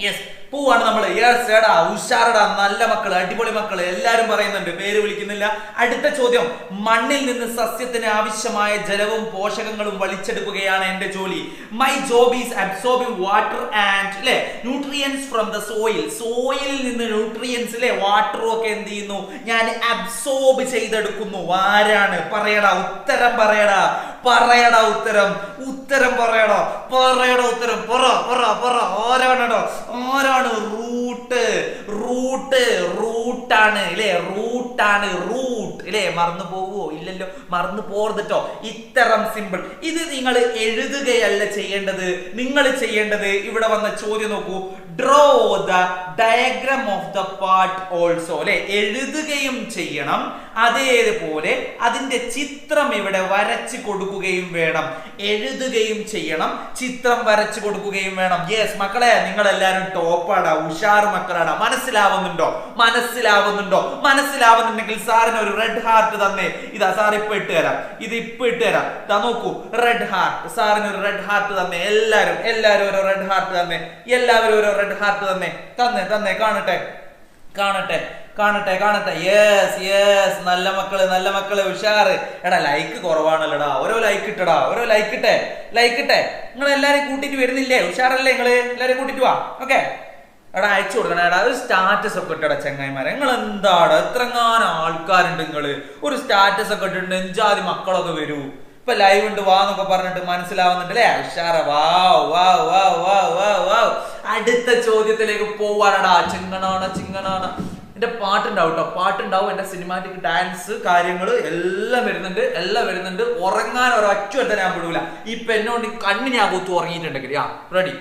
yes. പോവാണ് നമ്മള്. യെസ് എടാ ഉഷാറടാ, നല്ല മക്കള്, അടിപൊളി മക്കള്, എല്ലാരും പറയുന്നുണ്ട്, പേര് വിളിക്കുന്നില്ല. അടുത്ത ചോദ്യം, മണ്ണിൽ നിന്ന് സസ്യത്തിന് ആവശ്യമായ ജലവും പോഷകങ്ങളും വലിച്ചെടുക്കുകയാണ് എന്റെ ജോലി. My job is absorbing water and nutrients from the soil. സോയിലിൽ നിന്ന് ന്യൂട്രിയൻസ് വാട്ടറും ഒക്കെ എന്ത് ചെയ്യുന്നു, ഞാൻ അബ്സോർബ് ചെയ്തെടുക്കുന്നു. ആരാണ്? പറയടാ, ഉത്തരം പറയടാ, പറയടാ ഉത്തരം, ഉത്തരം പറയടാ, പറയടാ ഉത്തരം, പറ പറ പറ. ആരാണോ? ആരാണ്? റൂട്ട്, റൂട്ട്, റൂട്ടാണ് അല്ലേ, റൂട്ടാണ്, റൂട്ട് അല്ലേ. മറന്നു പോവോ? ഇല്ലല്ലോ, മറന്നു പോർന്നിട്ടോ. ഇത്തരം സിമ്പിൾ. ഇത് നിങ്ങൾ എഴുതുകയല്ല ചെയ്യേണ്ടത്, നിങ്ങൾ ചെയ്യേണ്ടത് ഇവിടെ വന്ന ചോദ്യം നോക്കൂ, draw the diagram of the part also അല്ലെ. എഴുതുകയും ചെയ്യണം, അതേപോലെ അതിന്റെ ചിത്രം ഇവിടെ വരച്ചു കൊടുക്കുകയും വേണം. എഴുതുകയും ചെയ്യണം, ചിത്രം വരച്ചു കൊടുക്കുകയും വേണം. യെസ് മക്കളെ, നിങ്ങൾ എല്ലാരും ടോപ്പാടാ, ഉഷാർ മക്കളാടാ. മനസ്സിലാവുന്നുണ്ടോ? മനസ്സിലാവുന്നുണ്ടോ? മനസ്സിലാവുന്നുണ്ടെങ്കിൽ സാറിന് ഒരു റെഡ് ഹാർട്ട് തന്നെ. ഇതാ സാർ ഇപ്പൊ ഇട്ട് തരാം, ഇത് ഇപ്പൊ ഇട്ട് തരാം. ഇതാ നോക്കൂ, റെഡ് ഹാർട്ട്. സാറിന് ഒരു റെഡ് ഹാർട്ട് തന്നെ. എല്ലാരും ഓരോ റെഡ് ഹാർട്ട് തന്നെ, എല്ലാവരും ഓരോ റെഡ് ഹാർട്ട് തന്നെ. തന്നെ തന്നെ കാണട്ടെ, കാണട്ടെ, കാണട്ടെ, കാണട്ടെ. യെസ് യെസ്, നല്ല മക്കള്, നല്ല മക്കള്, ഉഷാറ്. എടാ ലൈക്ക് കുറവാണല്ലോടാ, ഓരോ ലൈക്ക് ഇട്ടടാ, ഓരോ ലൈക്ക് ഇട്ടെ, ലൈക്ക് ഇട്ടെ. നിങ്ങൾ എല്ലാരും കൂട്ടിട്ട് വരുന്നില്ലേ? ഉഷാറല്ലേ നിങ്ങള്? എല്ലാരും കൂട്ടിട്ട് വാ. ഓക്കെ എടാ, അയച്ചു കൊടുക്കണം. എടാ ഒരു സ്റ്റാറ്റസ് ഒക്കെ ഇട്ടടാ ചങ്ങായിമാരെ. നിങ്ങൾ എന്താണ് എത്രങ്ങാനും ആൾക്കാരുണ്ട്, നിങ്ങള് ഒരു സ്റ്റാറ്റസ് ഒക്കെ ഇട്ടിട്ടുണ്ട്, എഞ്ചാതി മക്കളൊക്കെ വരൂ. ഇപ്പൊ ലൈവ് ഉണ്ട് വാ എന്നൊക്കെ പറഞ്ഞിട്ട് മനസ്സിലാവുന്നുണ്ട് അല്ലേ? ഉഷാറ. വാവ് വാവ് വാവ് വാവ് വാവ് വാവ്. അടുത്ത ചോദ്യത്തിലേക്ക് പോവാനടാ. ചിങ്ങണാണ്, ചിങ്ങണാണ്. എന്റെ പാട്ടുണ്ടാവും കേട്ടോ, പാട്ടുണ്ടാവും, എന്റെ സിനിമാറ്റിക് ഡാൻസ് കാര്യങ്ങൾ എല്ലാം വരുന്നുണ്ട്, എല്ലാം വരുന്നുണ്ട്. ഉറങ്ങാൻ ഒരൊറ്റ ഞാൻ വിടൂല. ഈ പെണ്ണോണ്ട് കണ്ണ് ഞാൻ കുത്തു ഉറങ്ങിയിട്ടുണ്ടെങ്കിൽ റെഡി.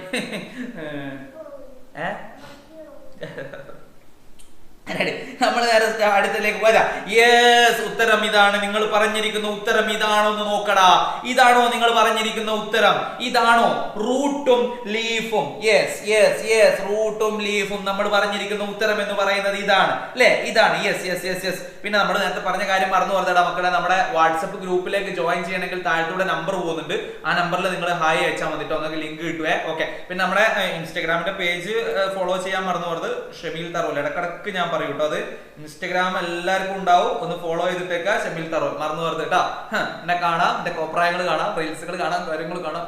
നമ്മൾ നേരെ അടുത്തിലേക്ക് പോരാ. യെസ്, ഉത്തരം ഇതാണ്. നിങ്ങൾ പറഞ്ഞിരിക്കുന്ന ഉത്തരം ഇതാണോ എന്ന് നോക്കടാ. ഇതാണോ നിങ്ങൾ പറഞ്ഞിരിക്കുന്ന ഉത്തരം? ഇതാണോ? റൂട്ടും ലീഫും. യെസ് യെസ് യെസ്, റൂട്ടും ലീഫും നമ്മൾ പറഞ്ഞിരിക്കുന്ന ഉത്തരം എന്ന് പറയുന്നത് ഇതാണ് അല്ലെ? ഇതാണ്. Yes yes yes yes. പിന്നെ നമ്മൾ നേരത്തെ പറഞ്ഞ കാര്യം മറന്നു പറഞ്ഞാ മക്കളെ, നമ്മുടെ വാട്സപ്പ് ഗ്രൂപ്പിലേക്ക് ജോയിൻ ചെയ്യണമെങ്കിൽ താഴത്തൂടെ നമ്പർ പോകുന്നുണ്ട്. ആ നമ്പറിൽ നിങ്ങൾ ഹായ് അയച്ചാൽ മതിട്ടോ, നിങ്ങൾക്ക് ലിങ്ക് കിട്ടുവേ. ഓക്കെ. പിന്നെ നമ്മുടെ ഇൻസ്റ്റാഗ്രാമിന്റെ പേജ് ഫോളോ ചെയ്യാൻ മറന്നു പറഞ്ഞത് ഷമീൽ തറോൽ. ഇടക്കിടക്ക് ഞാൻ പറയൂ കേട്ടോ, അത് ഇൻസ്റ്റാഗ്രാം എല്ലാവർക്കും ഉണ്ടാവും, ഒന്ന് ഫോളോ ചെയ്തിട്ടേക്ക. ഷമീൽ തറോൽ മറന്നു പറഞ്ഞത് കേട്ടോ. എന്നെ കാണാം, എന്റെ കോപ്രായങ്ങൾ കാണാം, റീൽസുകൾ കാണാം, കാര്യങ്ങൾ കാണാം.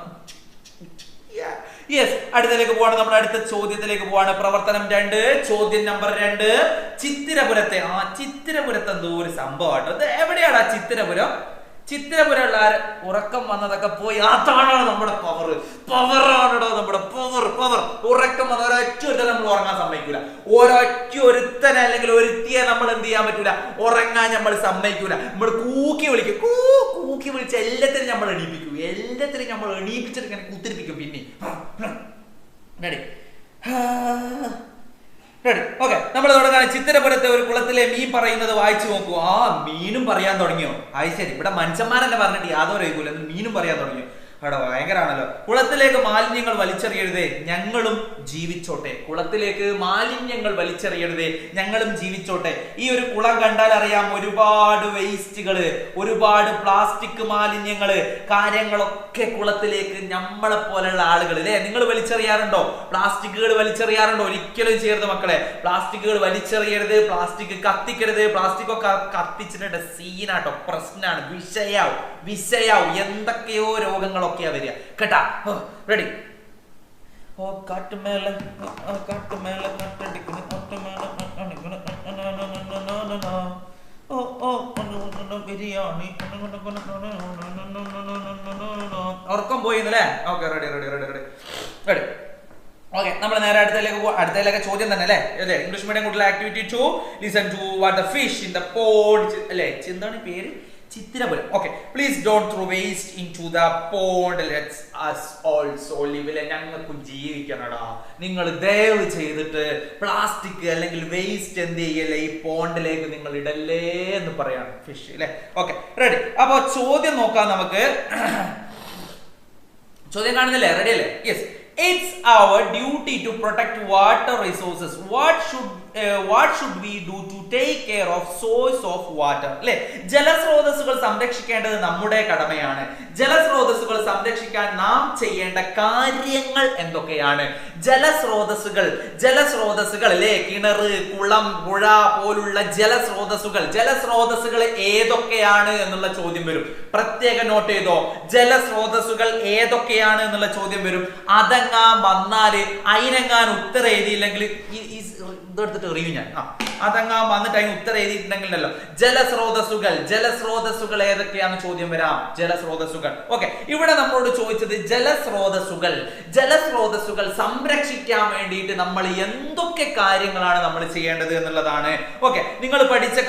യെസ്, അടുത്തതിലേക്ക് പോവാണ്. നമ്മുടെ അടുത്ത ചോദ്യത്തിലേക്ക് പോവാണ്. പ്രവർത്തനം 2, ചോദ്യം നമ്പർ 2. ചിത്തിരപുരത്തെ ചിത്തിരപുരത്ത് എന്തോ ഒരു സംഭവമാട്ടോ. ഇത് എവിടെയാടാ ചിത്തിരപുരം? ചിത്തിരപുരമുള്ള ഉറക്കം വന്നതൊക്കെ പോയി. അതാണ് നമ്മുടെ പവർ, പവറാണോ നമ്മുടെ പവർ, പവർ. ഉറക്കം വന്ന ഒരൊറ്റ ഒരുത്തനെ നമ്മൾ ഉറങ്ങാൻ സമ്മതിക്കൂല. ഒരൊറ്റ ഒരുത്തനെ അല്ലെങ്കിൽ ഒരുത്തിയെ നമ്മൾ എന്ത് ചെയ്യാൻ പറ്റൂല, ഉറങ്ങാൻ നമ്മൾ സമ്മതിക്കൂല. നമ്മൾ കൂക്കി വിളിക്കും, കൂക്കി വിളിച്ച് എല്ലാത്തിനും നമ്മൾ എണീപ്പിക്കും, എല്ലാത്തിനും നമ്മൾ എണീപ്പിച്ചിട്ട് ഇങ്ങനെ കുത്തിരിപ്പിക്കും. പിന്നെ റെഡി റെഡി. ഓക്കെ, നമ്മൾ തുടങ്ങാണ്. ചിത്തിരപുരത്തെ ഒരു കുളത്തിലെ മീൻ പറയുന്നത് വായിച്ചു നോക്കൂ. മീനും പറയാൻ തുടങ്ങിയോ? അത് ശരി, ഇവിടെ മനുഷ്യന്മാരെന്നെ പറഞ്ഞിട്ട് യാതൊരു വൈകൂല, മീനും പറയാൻ തുടങ്ങിയോ? അവിടെ ഭയങ്കരാണല്ലോ. കുളത്തിലേക്ക് മാലിന്യങ്ങൾ വലിച്ചെറിയരുതേ, ഞങ്ങളും ജീവിച്ചോട്ടെ. കുളത്തിലേക്ക് മാലിന്യങ്ങൾ വലിച്ചെറിയരുതേ, ഞങ്ങളും ജീവിച്ചോട്ടെ. ഈ ഒരു കുളം കണ്ടാൽ അറിയാം, ഒരുപാട് വേസ്റ്റുകള്, ഒരുപാട് പ്ലാസ്റ്റിക് മാലിന്യങ്ങള്, കാര്യങ്ങളൊക്കെ കുളത്തിലേക്ക് നമ്മളെ പോലെയുള്ള ആളുകൾ അല്ലെ, നിങ്ങൾ വലിച്ചെറിയാറുണ്ടോ? പ്ലാസ്റ്റിക്കുകൾ വലിച്ചെറിയാറുണ്ടോ? ഒരിക്കലും ചെയ്യരുത് മക്കളെ. പ്ലാസ്റ്റിക്കുകൾ വലിച്ചെറിയരുത്, പ്ലാസ്റ്റിക് കത്തിക്കരുത്. പ്ലാസ്റ്റിക് ഒക്കെ കത്തിച്ചിട്ട് സീനാട്ടോ, പ്രശ്നമാണ്, വിഷയാവും, എന്തൊക്കെയോ രോഗങ്ങളൊക്കെയാ വരിക കേട്ടാ. റെഡി. കാട്ടുമേലെ ബിരിയാണി ഉറക്കം പോയി അല്ലേ? Okay, ready ready ready ready ready. Okay, നമ്മൾ നേരെ അടുത്തതിലേക്ക് ചോദ്യം തന്നെ അല്ലേ? അല്ലേ, ഇംഗ്ലീഷ് മീഡിയം കുട്ടികളെ activity 2, listen to what the fish in the pond അല്ലേ? എന്താണ് പേര്? Chithirapuram. Okay, please don't throw waste into the pond, let's us also live. ഞങ്ങൾക്ക് ജീവിക്കണടാ. നിങ്ങൾ ദയവ് ചെയ്തിട്ട് പ്ലാസ്റ്റിക് അല്ലെങ്കിൽ വേസ്റ്റ് എന്ത് ചെയ്യല്ലേ, ഈ പോണ്ടിലേക്ക് നിങ്ങൾ ഇടല്ലേ എന്ന് പറയാണ് ഫിഷ് അല്ലേ? Okay, ready. അപ്പൊ ചോദ്യം നോക്കാം നമുക്ക്. ചോദ്യം കാണുന്നില്ലേ? റെഡി അല്ലേ? Yes. It's our duty to protect water resources. What should we do to take care of source of water? അല്ലേ, ജലസ്രോതസ്സുകൾ സംരക്ഷിക്കേണ്ടത് നമ്മുടെ കടമയാണ്. ജലസ്രോതസ്സുകൾ സംരക്ഷിക്കാൻ നാം ചെയ്യേണ്ട കാര്യങ്ങൾ എന്തൊക്കെയാണ്? ജലസ്രോതസ്സുകൾ അല്ലേ, കിണർ, കുളം, പുഴ പോലുള്ള ജലസ്രോതസ്സുകൾ ഏതൊക്കെയാണ് എന്നുള്ള ചോദ്യം വരും. പ്രത്യേക നോട്ട് ചെയ്തോ, ജലസ്രോതസ്സുകൾ ഏതൊക്കെയാണ് എന്നുള്ള ചോദ്യം വരും. അതെങ്ങാൻ വന്നാല് അതിനെങ്ങാൻ ഉത്തരം എഴുതിയില്ലെങ്കിൽ ഇതെടുത്തിട്ട് എറിയും ഞാൻ. അതെങ്ങാൻ വന്നിട്ട് അതിന് ഉത്തരം എഴുതിയിട്ടുണ്ടെങ്കിലല്ലോ. ജലസ്രോതസ്സുകൾ ഏതൊക്കെയാണ് ചോദ്യം വരാം. ജലസ്രോതസ്സുകൾ. ഓക്കെ, ഇവിടെ നമ്മളോട് ചോദിച്ചത് ജലസ്രോതസ്സുകൾ സംരക്ഷിക്കാൻ വേണ്ടിയിട്ട് നമ്മൾ എന്തൊക്കെ കാര്യങ്ങളാണ് നമ്മൾ ചെയ്യേണ്ടത് എന്നുള്ളതാണ്. ഓക്കെ, നിങ്ങൾ പഠിച്ച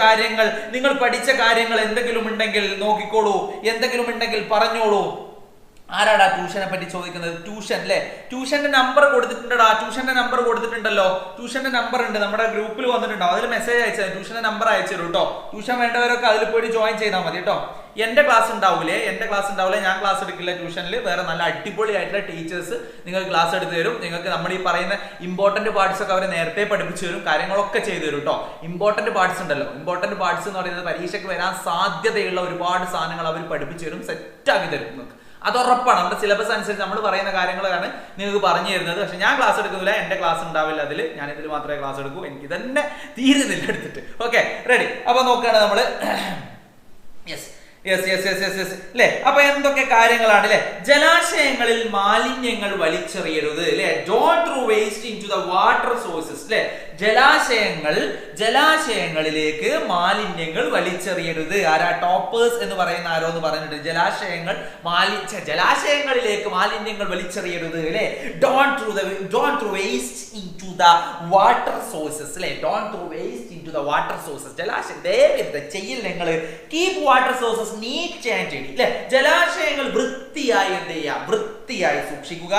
കാര്യങ്ങൾ എന്തെങ്കിലും ഉണ്ടെങ്കിൽ നോക്കിക്കോളൂ, എന്തെങ്കിലും ഉണ്ടെങ്കിൽ പറഞ്ഞോളൂ. ആരാടാ ട്യൂഷനെ പറ്റി ചോദിക്കുന്നത്? ട്യൂഷൻ അല്ലേ, ട്യൂഷന്റെ നമ്പർ കൊടുത്തിട്ടുണ്ടോ? ട്യൂഷന്റെ നമ്പർ കൊടുത്തിട്ടുണ്ടല്ലോ. ട്യൂഷന്റെ നമ്പർ ഉണ്ട്, നമ്മുടെ ഗ്രൂപ്പിൽ വന്നിട്ടുണ്ടോ? അതിൽ മെസ്സേജ് അയച്ചത്, ട്യൂഷന്റെ നമ്പർ അയച്ചു തരും കേട്ടോ. ട്യൂഷൻ വേണ്ടവരൊക്കെ അതിൽ പോയി ജോയിൻ ചെയ്താൽ മതി കേട്ടോ. എന്റെ ക്ലാസ് ഉണ്ടാവൂലേ, ഞാൻ ക്ലാസ് എടുക്കില്ല ട്യൂഷനിൽ. വേറെ നല്ല അടിപൊളിയായിട്ടുള്ള ടീച്ചേഴ്സ് നിങ്ങൾക്ക് ക്ലാസ് എടുത്ത് തരും. നിങ്ങൾക്ക് നമ്മൾ ഈ പറയുന്ന ഇമ്പോർട്ടന്റ് പാർട്സ് ഒക്കെ അവർ നേരത്തെ പഠിപ്പിച്ചു തരും, കാര്യങ്ങളൊക്കെ ചെയ്തു തരും കേട്ടോ. ഇമ്പോർട്ടന്റ് പാർട്സ് ഉണ്ടല്ലോ, ഇമ്പോർട്ടന്റ് പാർട്സ് എന്ന് പറയുന്നത് പരീക്ഷയ്ക്ക് വരാൻ സാധ്യതയുള്ള ഒരുപാട് സാധനങ്ങൾ അവർ പഠിപ്പിച്ചു തരും, സെറ്റ് ആക്കി തരും നിങ്ങൾക്ക്. അത് ഉറപ്പാണ്. നമ്മുടെ സിലബസ് അനുസരിച്ച് നമ്മൾ പറയുന്ന കാര്യങ്ങളാണ് നിങ്ങൾക്ക് പറഞ്ഞു തരുന്നത്. പക്ഷെ ഞാൻ ക്ലാസ് എടുക്കുന്നില്ല, എന്റെ ക്ലാസ് ഉണ്ടാവില്ല അതിൽ. ഞാൻ ഇതിൽ മാത്രമേ ക്ലാസ് എടുക്കൂ. എനിക്ക് തന്നെ തീരുന്നില്ല എടുത്തിട്ട്. Okay, ready. അപ്പൊ നോക്കുകയാണ് നമ്മള്. അല്ലെ, അപ്പൊ എന്തൊക്കെ കാര്യങ്ങളാണ് അല്ലെ? ജലാശയങ്ങളിൽ മാലിന്യങ്ങൾ വലിച്ചെറിയരുത് അല്ലെ. Don't throw waste into the water sources അല്ലെ. ജലാശയങ്ങളിലേക്ക് മാലിന്യങ്ങൾ വലിച്ചെറിയരുത്. ആരാ? ടോപ്പേഴ്സ് എന്ന് പറയുന്ന ആരോ എന്ന് പറഞ്ഞിട്ട് ജലാശയങ്ങളിലേക്ക് മാലിന്യങ്ങൾ വലിച്ചെറിയരുത് അല്ലെ. Don't throw waste into the water sources അല്ലെ. Don't throw waste into the water sources. ജലാശയം ദയവിട്ട് ചെയ്യില്ല നിങ്ങൾ. Keep water sources neat and tidy അല്ലെ. ജലാശയങ്ങൾ വൃത്തിയായി എന്ത് ചെയ്യുക? വൃത്തിയായി സൂക്ഷിക്കുക.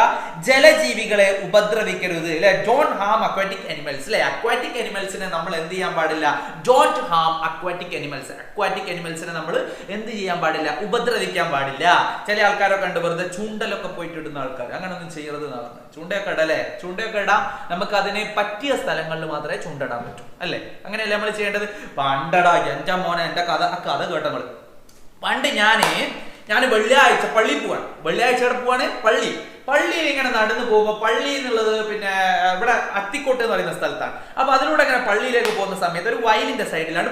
ജലജീവികളെ ഉപദ്രവിക്കരുത് അല്ലെ. ഡോണ്ട് ഹാം അക്വാറ്റിക് അനിമൽസ് അല്ലെ. അക്വാറ്റിക് അനിമൽസിനെ നമ്മൾ എന്ത് ചെയ്യാൻ പാടില്ല? Don't harm aquatic animals. Aquatic അനിമൽസിനെ നമ്മൾ എന്ത് ചെയ്യാൻ പാടില്ല? ഉപദ്രവിക്കാൻ പാടില്ല. ചില ആൾക്കാരൊക്കെ ഉണ്ട് വെറുതെ ചൂണ്ടലൊക്കെ പോയിട്ട് ഇടുന്ന ആൾക്കാർ. അങ്ങനെ ഒന്നും ചെയ്യരുത് എന്നാണ് പറഞ്ഞത്. ചൂണ്ടയൊക്കെ ഇടല്ലേ, ചൂണ്ടയൊക്കെ ഇടാം. നമുക്ക് അതിന് പറ്റിയ സ്ഥലങ്ങളിൽ മാത്രമേ ചൂണ്ടിടാൻ പറ്റൂ അല്ലെ. അങ്ങനെയല്ലേ നമ്മൾ ചെയ്യേണ്ടത്? പണ്ടടാ എന്റെ മോനെ, എന്റെ കഥ കേട്ടോ നമ്മള്. പണ്ട് ഞാൻ വെള്ളിയാഴ്ച പള്ളിയിൽ പോവാണ്. വെള്ളിയാഴ്ച പോവാണ് പള്ളിയിൽ ഇങ്ങനെ നടന്നു പോകുമ്പോൾ, പള്ളി എന്നുള്ളത് പിന്നെ ഇവിടെ അത്തിക്കോട്ട് എന്ന് പറയുന്ന സ്ഥലത്താണ്. അപ്പൊ അതിലൂടെ ഇങ്ങനെ പള്ളിയിലേക്ക് പോകുന്ന സമയത്ത് ഒരു വയലിന്റെ സൈഡിലാണ്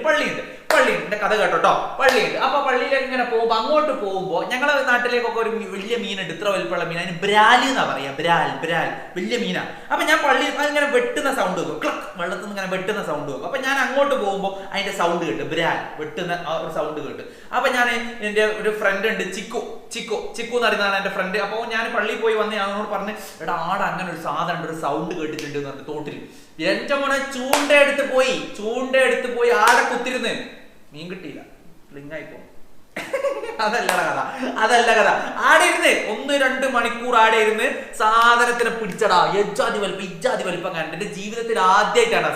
പള്ളിയുണ്ട്. എന്റെ കഥ കേട്ടോ, പള്ളിയുണ്ട്. അപ്പൊ പള്ളിയിലേക്ക് ഇങ്ങനെ പോകുമ്പോൾ, അങ്ങോട്ട് പോകുമ്പോൾ ഞങ്ങളെ നാട്ടിലേക്കൊക്കെ ഒരു വലിയ മീനുണ്ട്, ഇത്ര വലിപ്പമുള്ള മീൻ. അതിന് ബ്രാല് എന്നാ പറയാ. ബ്രാൽ വലിയ മീനാ. അപ്പൊ ഞാൻ പള്ളിയിൽ അതിങ്ങനെ വെട്ടുന്ന സൗണ്ട് വെക്കും, ക്ലക്ക്, വെള്ളത്തിൽ നിന്ന് ഇങ്ങനെ വെട്ടുന്ന സൗണ്ട് വെക്കും. അപ്പൊ ഞാൻ അങ്ങോട്ട് പോകുമ്പോൾ അതിന്റെ സൗണ്ട് കേട്ട്, ബ്രാൽ വെട്ടുന്ന ആ ഒരു സൗണ്ട് കേട്ട്. അപ്പൊ ഞാൻ എന്റെ ഒരു ഫ്രണ്ട് ഉണ്ട്, ചിക്കു എന്ന് പറയുന്നതാണ് എന്റെ ഫ്രണ്ട്. അപ്പൊ ഞാൻ പള്ളിയിൽ പോയി വന്ന് ഞങ്ങളോട് പറഞ്ഞ്, എടാ ആടെ അങ്ങനെ ഒരു സാധനം ഒരു സൗണ്ട് കേട്ടിട്ടുണ്ട് എന്ന് പറഞ്ഞു തോട്ടിൽ. എന്റെ മോനെ ചൂണ്ട എടുത്ത് പോയി ആടെ കുത്തിരുന്ന് മീൻ കിട്ടിയില്ല, ലിങ്ങായി പോകും. അതല്ല കഥ. ആടെ ഇരുന്ന് 1-2 മണിക്കൂർ ആടെ ഇരുന്ന് സാധനത്തിനെ പിടിച്ചടാ. ഇജ്ജാതി വലിപ്പം കണ്ടിട്ട് എന്റെ ജീവിതത്തിൽ ആദ്യമായിട്ടാണ് ആ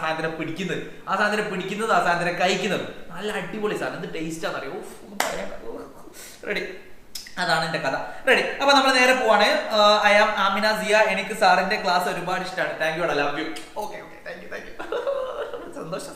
സാധനത്തിനെ പിടിക്കുന്നത്, ആ സാധനത്തിനെ കഴിക്കുന്നത്. നല്ല അടിപൊളി സാധനം. എന്ത് ടേസ്റ്റാന്ന് അറിയോ, ഒന്നും പറയാൻ. റെഡി, അതാണ് എന്റെ കഥ. റെഡി. അപ്പൊ നമ്മൾ നേരെ പോവാണ്. ഐ ആം ആമിന സിയ. എനിക്ക് സാറിന്റെ ക്ലാസ് ഒരുപാട് ഇഷ്ടമാണ്. Thank you, love you. Okay, thank you. സന്തോഷം.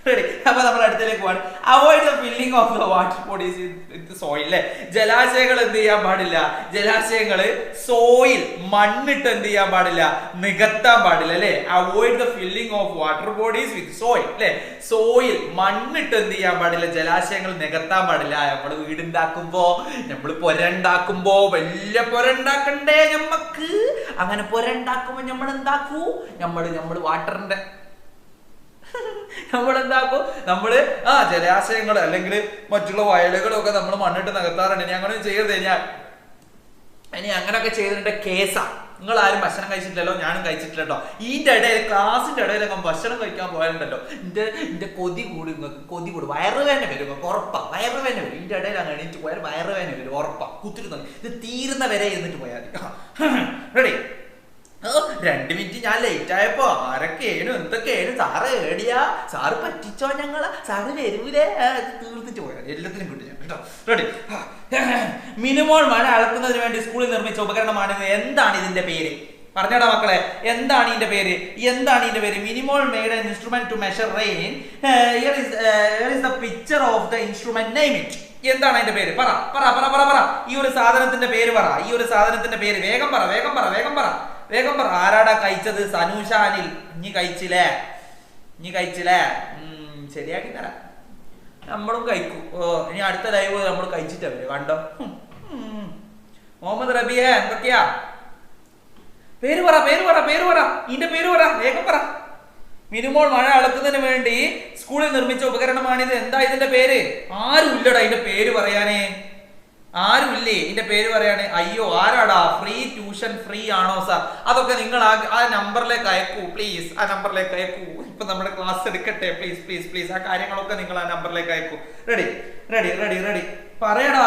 റെഡി. അപ്പൊ നമ്മൾ അടുത്തേക്ക് പോവാണ്. Avoid the filling of the water bodies with soil അല്ലെ. ജലാശയങ്ങൾ എന്ത് ചെയ്യാൻ പാടില്ല? ജലാശയങ്ങള് സോയിൽ, മണ്ണിട്ട് എന്ത് ചെയ്യാൻ പാടില്ല? നികത്താൻ പാടില്ല അല്ലെ. Avoid the filling of water bodies with soil അല്ലെ. സോയിൽ, മണ്ണിട്ട് എന്ത് ചെയ്യാൻ പാടില്ല? ജലാശയങ്ങൾ നികത്താൻ പാടില്ല. നമ്മള് വീടുണ്ടാക്കുമ്പോ, നമ്മള് പുരണ്ടാക്കുമ്പോ വലിയ പുരണ്ടാക്കണ്ടേ നമ്മക്ക്. അങ്ങനെ പുരണ്ടാക്കുമ്പോ നമ്മൾ എന്താക്കൂ? നമ്മള് വാട്ടറിന്റെ നമ്മള് ജലാശയങ്ങൾ അല്ലെങ്കിൽ മറ്റുള്ള വയലുകളൊക്കെ നമ്മൾ മണ്ണിട്ട് നികത്താറുണ്ട്. ഇനി അങ്ങനെ ചെയ്യരുത്. ഇനി അങ്ങനെയൊക്കെ ചെയ്തിട്ട് കേസാ. നിങ്ങൾ ആരും ഭക്ഷണം കഴിച്ചിട്ടില്ലല്ലോ, ഞാനും കഴിച്ചിട്ടില്ല കേട്ടോ. ഇതിന്റെ ഇടയിൽ, ക്ലാസിന്റെ ഇടയിലൊക്കെ ഭക്ഷണം കഴിക്കാൻ പോയാലുണ്ടല്ലോ, എന്റെ കൊതി കൂടും. വയറുവേദന വരും ഉറപ്പാ. വയറുവേദന വരും. ഇതിന്റെ ഇടയിൽ അങ്ങ് എണീറ്റ് പോയാൽ വയറുവേദന വരും ഉറപ്പാ. കുത്തിരുന്നു ഇത് തീരുന്ന വരെ ഇരുന്നിട്ട് പോയാൽ മതി. റെഡി. 2 മിനിറ്റ് ഞാൻ ലേറ്റ് ആയപ്പോ ആരൊക്കെയാണ് എന്തൊക്കെയാണ് സാറ് ഏടിയാ, സാറ് പറ്റിച്ചോ ഞങ്ങളെ, സാറ് വരൂലേ, തീർത്തിട്ട് പോയാൽ എല്ലാത്തിനും കിട്ടും ഞാൻ കേട്ടോ. റെഡി. മിനിമോൾ മഴ അളക്കുന്നതിന് വേണ്ടി സ്കൂളിൽ നിർമ്മിച്ച ഉപകരണമാണ്. എന്താണ് ഇതിന്റെ പേര്? പറഞ്ഞോടാ മക്കളെ, എന്താണ് ഇതിന്റെ പേര്? Minimol made an instrument to measure rain. Here is the picture of the instrument. Name it. എന്താണ് അതിന്റെ പേര്? പറ പറ പറ പറ പറ ഈ ഒരു സാധനത്തിന്റെ പേര് പറ. ഈ ഒരു സാധനത്തിന്റെ പേര് വേഗം പറ, വേഗം പറ, വേഗം പറ, വേഗം പറ. ആരാടാ കഴിച്ചത്? സനൂഷ അനിൽ. നീ കഴിച്ചില്ലേ? നീ കഴിച്ചില്ലേ? ശരിയാക്കി തരാം, നമ്മളും കഴിക്കും. ഇനി അടുത്ത ലൈവ് നമ്മൾ കഴിച്ചിട്ടാ വരും, കണ്ടോ. മുഹമ്മദ് റബിയ എന്തൊക്കെയാ? പേര് പറ, പേര് പറ, പേര് പറ, ഇതിന്റെ പേര് പറ, വേഗം പറ. മിനിമോൾ മഴ അളക്കുന്നതിന് വേണ്ടി സ്കൂളിൽ നിർമ്മിച്ച ഉപകരണമാണിത്. എന്താ ഇതിന്റെ പേര്? ആരും ഇല്ലടാ ഇതിന്റെ പേര് പറയാനേ, ആരും ഇല്ലേ ഇതിന്റെ പേര് പറയാനേ? അയ്യോ, ആരാടാ? ഫ്രീ ട്യൂഷൻ ഫ്രീ ആണോ സാർ? അതൊക്കെ നിങ്ങൾ ആ നമ്പറിലേക്ക് അയക്കൂ പ്ലീസ്, ആ നമ്പറിലേക്ക് അയക്കൂ. ഇപ്പൊ നമ്മുടെ ക്ലാസ് എടുക്കട്ടെ പ്ലീസ് പ്ലീസ് പ്ലീസ്. ആ കാര്യങ്ങളൊക്കെ നിങ്ങൾ ആ നമ്പറിലേക്ക് അയക്കൂ. Ready ready ready ready. പറയടാ.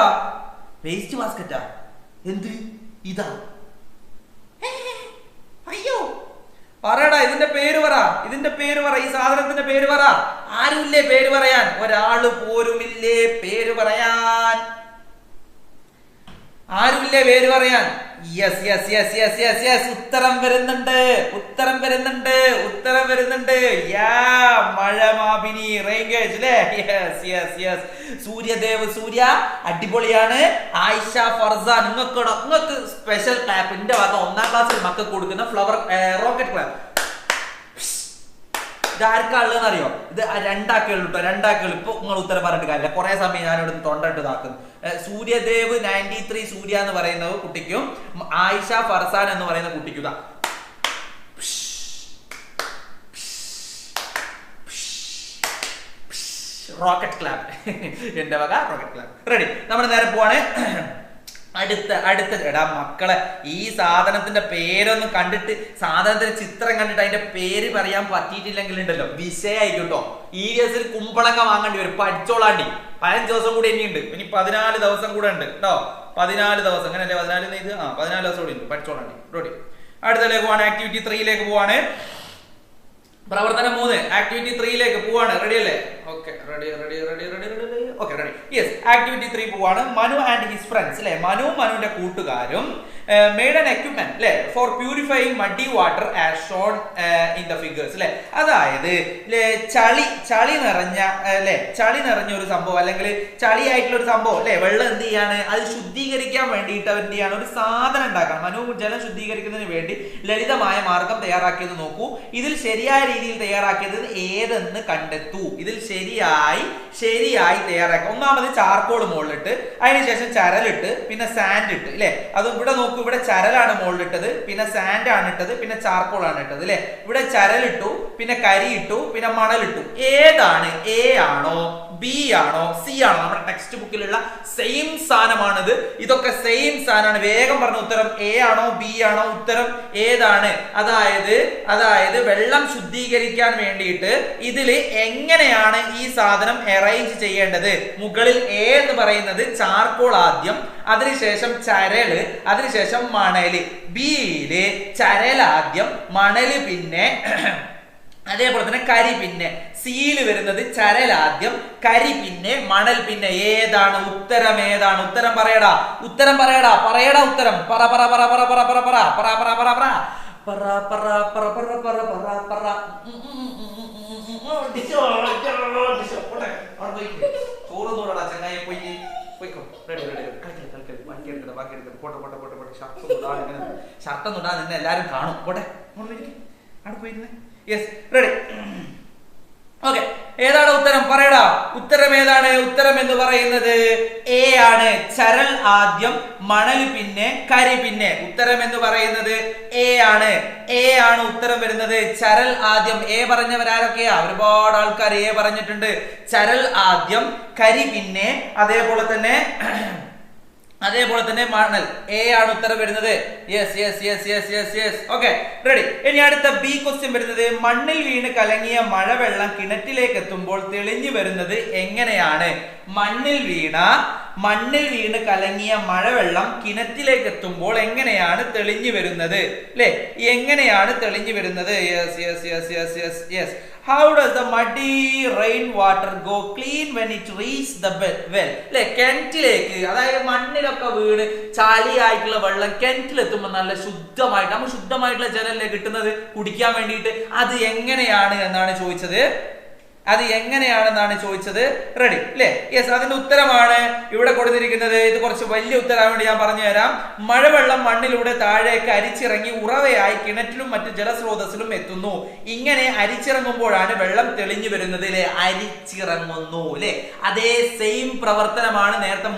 വേസ്റ്റ് ബാസ്കറ്റാ? എന്ത് ഇതാ? അയ്യോ, പറയടാ, ഇതിന്റെ പേര് പറ, ഇതിന്റെ പേര് പറ, ഈ സാധനത്തിന്റെ പേര് പറ. ആരുമില്ലേ പേര് പറയാൻ? ഒരാള് പോരുമില്ലേ പേര് പറയാൻ? ആരുമില്ലേ പേര് പറയാൻ? Yes yes yes yes yes yes, ഉത്തരം വരുന്നുണ്ട്, ഉത്തരം വരുന്നുണ്ട്, ഉത്തരം വരുന്നുണ്ട്. യാ, മഴമാപിനി റേഞ്ച് അല്ലേ? Yes yes yes. Suryadev Surya അടിപൊളിയാണ്. ആയിഷ ഫർസാൻ, നിങ്ങൾക്ക് സ്പെഷ്യൽ ക്ലാപ്പ്. എന്റെ വക 1ാം ക്ലാസ്സിൽ മക്കൾക്ക് കൊടുക്കുന്ന ഫ്ലവർ റോക്കറ്റ് ക്ലാപ്പ്. ഇത് ആർക്കാളുള്ളതെന്ന് അറിയോ? ഇത് 2 ആക്കുള്ളൂ കേട്ടോ, 2 ആക്കുള്ളൂ. ഇപ്പൊ നിങ്ങൾ ഉത്തരം പറഞ്ഞിട്ട് കാര്യമില്ല, കുറെ സമയം ഞാൻ ഇവിടെ തൊണ്ടിട്ട് ഇതാക്കുന്നു. സൂര്യദേവ് 93 സൂര്യ എന്ന് പറയുന്ന കുട്ടിക്കും ആയിഷ ഫർസാൻ എന്ന് പറയുന്ന കുട്ടിക്കും ഇതാ റോക്കറ്റ് ക്ലാപ്പ്. എന്റെ വക റോക്കറ്റ് ക്ലാപ്പ്. റെഡി, നമ്മൾ നേരെ പോവാണ്. അടുത്ത എടാ മക്കളെ, ഈ സാധനത്തിന്റെ പേരൊന്നും കണ്ടിട്ട്, സാധനത്തിന്റെ ചിത്രം കണ്ടിട്ട് അതിന്റെ പേര് പറയാൻ പറ്റിയിട്ടില്ലെങ്കിൽ ഉണ്ടല്ലോ വിഷയായിട്ടോ. EVS കുമ്പളങ്ങ വാങ്ങേണ്ടി വരും. പഠിച്ചോളാണ്ടി. 15 ദിവസം കൂടി ഇനിയുണ്ട്. ഇനി 14 ദിവസം കൂടെ ഉണ്ട് കേട്ടോ. 14 ദിവസം, അങ്ങനല്ലേ? 14 ഇത് 14 ദിവസം കൂടി ഉണ്ട്. പഠിച്ചോളാണ്ടി. റെഡി. അടുത്തലേക്ക് പോവാണ്. ആക്ടിവിറ്റി 3ലേക്ക് പോവാണ്. പ്രവർത്തനം 3 ആക്ടിവിറ്റി 3ലേക്ക് പോവാണ്. റെഡി അല്ലേ? Okay, ready ready ready ready ready. Okay, ready. Yes, activity 3 പോവാണ്. മനു ആൻഡ് ഹിസ് ഫ്രണ്ട്സ് അല്ലെ, മനുവിന്റെ കൂട്ടുകാരും മെയ്ഡ് ആൻ എക്യുപ്മെന്റ് അല്ലെ for purifying muddy water as shown in the figures അല്ലെ. അതായത് ചളി നിറഞ്ഞ ഒരു സംഭവം, അല്ലെങ്കിൽ ചളിയായിട്ടുള്ള ഒരു സംഭവം അല്ലെ. വെള്ളം എന്ത് ചെയ്യാണ്? അത് ശുദ്ധീകരിക്കാൻ വേണ്ടിയിട്ട് അവർ എന്ത് ചെയ്യാണ്? ഒരു സാധനം ഉണ്ടാക്കണം. മനു ജലം ശുദ്ധീകരിക്കുന്നതിന് വേണ്ടി ലളിതമായ മാർഗം തയ്യാറാക്കിയത് നോക്കൂ. ഇതിൽ ശരിയായ രീതിയിൽ തയ്യാറാക്കിയത് ഏതെന്ന് കണ്ടെത്തൂ. ഇതിൽ ശരിയായി തയ്യാറാക്കുക. ഒന്നാമത് ചാർക്കോൾ മുകളിലിട്ട്, അതിനുശേഷം ചരലിട്ട്, പിന്നെ സാൻഡ് ഇട്ട് അല്ലെ. അത് ഇവിടെ നോക്കൂ, ഇവിടെ ചരലാണ് മുകളിലിട്ടത്, പിന്നെ സാൻഡ് ആണ് ഇട്ടത്, പിന്നെ ചാർക്കോൾ ആണ് ഇട്ടത് അല്ലെ. ഇവിടെ ചരലിട്ടു, പിന്നെ കരി ഇട്ടു, പിന്നെ മണലിട്ടു. ഏതാണ്? എ ആണോ, ബി ആണോ, സി ആണോ? നമ്മുടെ ടെക്സ്റ്റ് ബുക്കിലുള്ള സെയിം സാധനമാണിത്. ഇതൊക്കെ സെയിം സാധനമാണ്. വേഗം പറഞ്ഞ ഉത്തരം എ ആണോ ബി ആണോ? ഉത്തരം ഏതാണ്? അതായത് വെള്ളം ശുദ്ധീകരിക്കാൻ വേണ്ടിയിട്ട് ഇതിൽ എങ്ങനെയാണ് ഈ സാധനം അറേഞ്ച് ചെയ്യേണ്ടത്? മുകളിൽ എ എന്ന് പറയുന്നത് ചാർക്കോൾ ആദ്യം, അതിനുശേഷം ചരല്, അതിനുശേഷം മണല്. ബിയില് ചരൽ ആദ്യം, മണല് പിന്നെ, അതേപോലെ തന്നെ കരി പിന്നെ. സിയിൽ വരുന്നത് ചരൽ ആദ്യം, കരി പിന്നെ, മണൽ പിന്നെ. ഏതാണ് ഉത്തരം? ഏതാണ് ഉത്തരം? പറയടാ, ഉത്തരം പറയടാ, പറയടാ ഉത്തരം. പറ പറ പറ പറ പറ പറ പറ പറ പറ പറ പറ ചോറൊന്നുകൂടാ ചങ്ങായി. പോയിക്കോ. ഷർട്ടൊന്നും ഇടാ, നിന്നെ എല്ലാരും കാണും. പോട്ടെ, അവിടെ പോയിരുന്നേ. Yes, ready. ഓക്കെ, ഏതാണ് ഉത്തരം? പറയടാ, ഉത്തരം ഏതാണ്? ഉത്തരം എന്ന് പറയുന്നത് എ ആണ്. ചരൽ ആദ്യം, മണൽ പിന്നെ, കരി പിന്നെ. ഉത്തരം എന്ന് പറയുന്നത് എ ആണ്. എ ആണ് ഉത്തരം വരുന്നത്. ചരൽ ആദ്യം. എ പറഞ്ഞവരാരൊക്കെയാ? ഒരുപാട് ആൾക്കാർ എ പറഞ്ഞിട്ടുണ്ട്. ചരൽ ആദ്യം, കരി പിന്നെ, അതേപോലെ തന്നെ മണൽ. എ ആണ് ഉത്തരം വരുന്നത്. Yes yes yes yes yes yes. Okay, ready. ഇനി അടുത്ത ബി ക്വസ്റ്റ്യൻ വരുന്നത്, മണ്ണിൽ വീണ് കലങ്ങിയ മഴവെള്ളം കിണറ്റിലേക്ക് എത്തുമ്പോൾ തെളിഞ്ഞു വരുന്നത് എങ്ങനെയാണ്? മണ്ണിൽ വീണ് കലങ്ങിയ മഴവെള്ളം കിണറ്റിലേക്ക് എത്തുമ്പോൾ എങ്ങനെയാണ് തെളിഞ്ഞു വരുന്നത് അല്ലെ? എങ്ങനെയാണ് തെളിഞ്ഞു വരുന്നത്? Yes yes yes yes yes yes. How does the muddy rainwater go clean when it reaches the well? അല്ലെ, കിണറ്റിലേക്ക്, അതായത് മണ്ണിലൊക്കെ വീണ് ചളിയായിട്ടുള്ള വെള്ളം കിണറ്റിലെത്തുമ്പോൾ നല്ല ശുദ്ധമായിട്ട്, നമുക്ക് ശുദ്ധമായിട്ടുള്ള ജലല്ലേ കിട്ടുന്നത് കുടിക്കാൻ വേണ്ടിയിട്ട്. അത് എങ്ങനെയാണ് എന്നാണ് ചോദിച്ചത്. അത് എങ്ങനെയാണെന്നാണ് ചോദിച്ചത്. റെഡി അല്ലേ? യെസ്, അതിന്റെ ഉത്തരമാണ് ഇവിടെ കൊടുത്തിരിക്കുന്നത്. ഇത് കുറച്ച് വലിയ ഉത്തരമാണ് വേണ്ടി ഞാൻ പറഞ്ഞു തരാം. മഴവെള്ളം മണ്ണിലൂടെ താഴേക്ക് അരിച്ചിറങ്ങി ഉറവയായി കിണറ്റിലും മറ്റു ജലസ്രോതസ്സിലും എത്തുന്നു. ഇങ്ങനെ അരിച്ചിറങ്ങുമ്പോഴാണ് വെള്ളം തെളിഞ്ഞു വരുന്നത്. അല്ലെ? അരിച്ചിറങ്ങുന്നു അല്ലെ? അതേ സെയിം പ്രവർത്തനമാണ് നേരത്തെ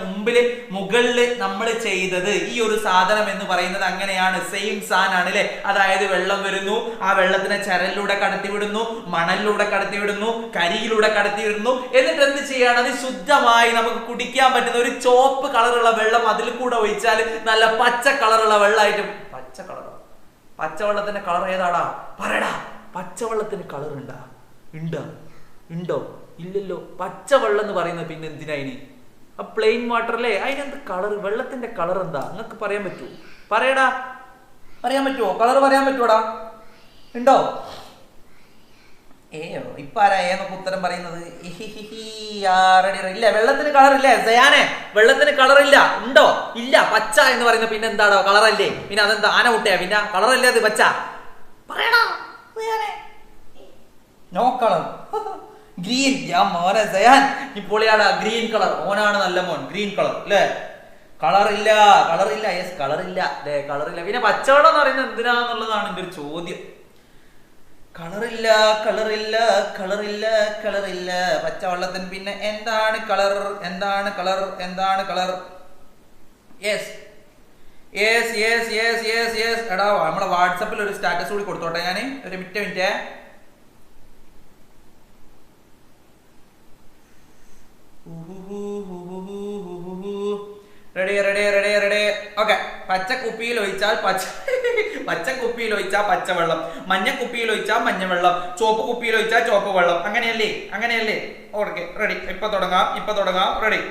മുകളിൽ നമ്മൾ ചെയ്തത്. ഈ ഒരു സാധനം എന്ന് പറയുന്നത് അങ്ങനെയാണ്, സെയിം സാധനമാണ് അല്ലെ? അതായത് വെള്ളം വരുന്നു, ആ വെള്ളത്തിനെ ചരലിലൂടെ കടത്തിവിടുന്നു, മണലിലൂടെ കടത്തിവിടുന്നു, കരിയിലൂടെ കടത്തിവിടുന്നു. എന്നിട്ട് എന്ത് ചെയ്യാണ്? അത് ശുദ്ധമായി നമുക്ക് കുടിക്കാൻ പറ്റുന്ന ഒരു ചോപ്പ് കളറുള്ള വെള്ളം അതിൽ കൂടെ ഒഴിച്ചാൽ നല്ല പച്ച കളറുള്ള വെള്ളമായിട്ട്. പച്ച കളർ, പച്ചവെള്ളത്തിന്റെ കളർ ഏതാടാ? പറയടാ. പച്ചവെള്ളത്തിന് കളർ ഉണ്ടോ? ഇല്ലല്ലോ. പച്ചവെള്ളം എന്ന് പറയുന്നത് പിന്നെ എന്തിനാ? ഇനി പ്ലെയിൻ വാട്ടർ അല്ലേ? അതിനെന്ത് കളർ? വെള്ളത്തിന്റെ കളർ എന്താ? നിങ്ങൾക്ക് പറയാൻ പറ്റുമോ? പറയടാ, പറയാൻ പറ്റുമോ? കളർ പറയാൻ പറ്റുമോടാ? ഉണ്ടോ? ഇപ്പൊ ആരാ ഏന്നൊക്കെ ഉത്തരം പറയുന്നത്? ഇല്ല, വെള്ളത്തിന് കളർ ഇല്ല. സയാനെ, വെള്ളത്തിന് കളർ ഇല്ല. ഉണ്ടോ? ഇല്ല. പച്ച എന്ന് പറയുന്നത് പിന്നെ എന്താടോ? കളറല്ലേ? പിന്നെ അതെന്താ? ആന മുട്ടയാ? പിന്നെ കളറല്ലേ അത്? പച്ച. പറയടാ. No colour. ഗ്രീൻ. മോനെ സയാൻ, ഇപ്പോളിയാടാ ഗ്രീൻ കളർ. മോനാണ് നല്ല മോൻ. ഗ്രീൻ കളർ അല്ലേ? കളറില്ല. യെസ്, കളറില്ല അല്ലേ? കളറില്ല. പിന്നെ പച്ചവെള്ളം എന്ന് പറയുന്നത് എന്തിനാന്നുള്ളതാണ് എന്റെ ഒരു ചോദ്യം. കളറില്ല. പച്ചവെള്ളത്തിന് പിന്നെ എന്താണ് കളർ? യെസ്. എടാ, നമ്മളെ വാട്സപ്പിൽ ഒരു സ്റ്റാറ്റസ് കൂടി കൊടുത്തോട്ടെ ഞാൻ. ഒരു മിനിറ്റ്. റെഡി. ഓക്കെ. പച്ചക്കുപ്പിയിൽ ഒഴിച്ചാൽ പച്ചവെള്ളം, മഞ്ഞക്കുപ്പിയിൽ ഒഴിച്ചാൽ മഞ്ഞവെള്ളം, ചുവപ്പ് കുപ്പിയിൽ ഒഴിച്ചാൽ ചുവപ്പ് വെള്ളം. അങ്ങനെയല്ലേ? Okay, ready. ഇപ്പൊ തുടങ്ങാം. റെഡി.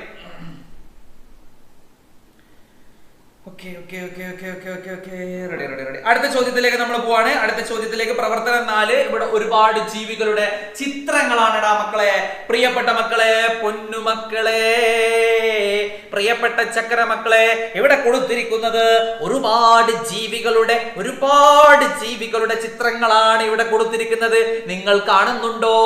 ഓക്കെ. റെഡി. അടുത്ത ചോദ്യത്തിലേക്ക് നമ്മൾ പോവാണ്. അടുത്ത ചോദ്യത്തിലേക്ക് പ്രവർത്തനം 4. ഇവിടെ ഒരുപാട് ജീവികളുടെ ചിത്രങ്ങളാണെടാ മക്കളെ. പ്രിയപ്പെട്ട മക്കളെ, പൊന്നുമക്കളെ, പ്രിയപ്പെട്ട ചക്കര മക്കളെ, ഇവിടെ കൊടുത്തിരിക്കുന്നത് ഒരുപാട് ജീവികളുടെ ചിത്രങ്ങളാണ് ഇവിടെ കൊടുത്തിരിക്കുന്നത്. നിങ്ങൾ കാണുന്നുണ്ടോ?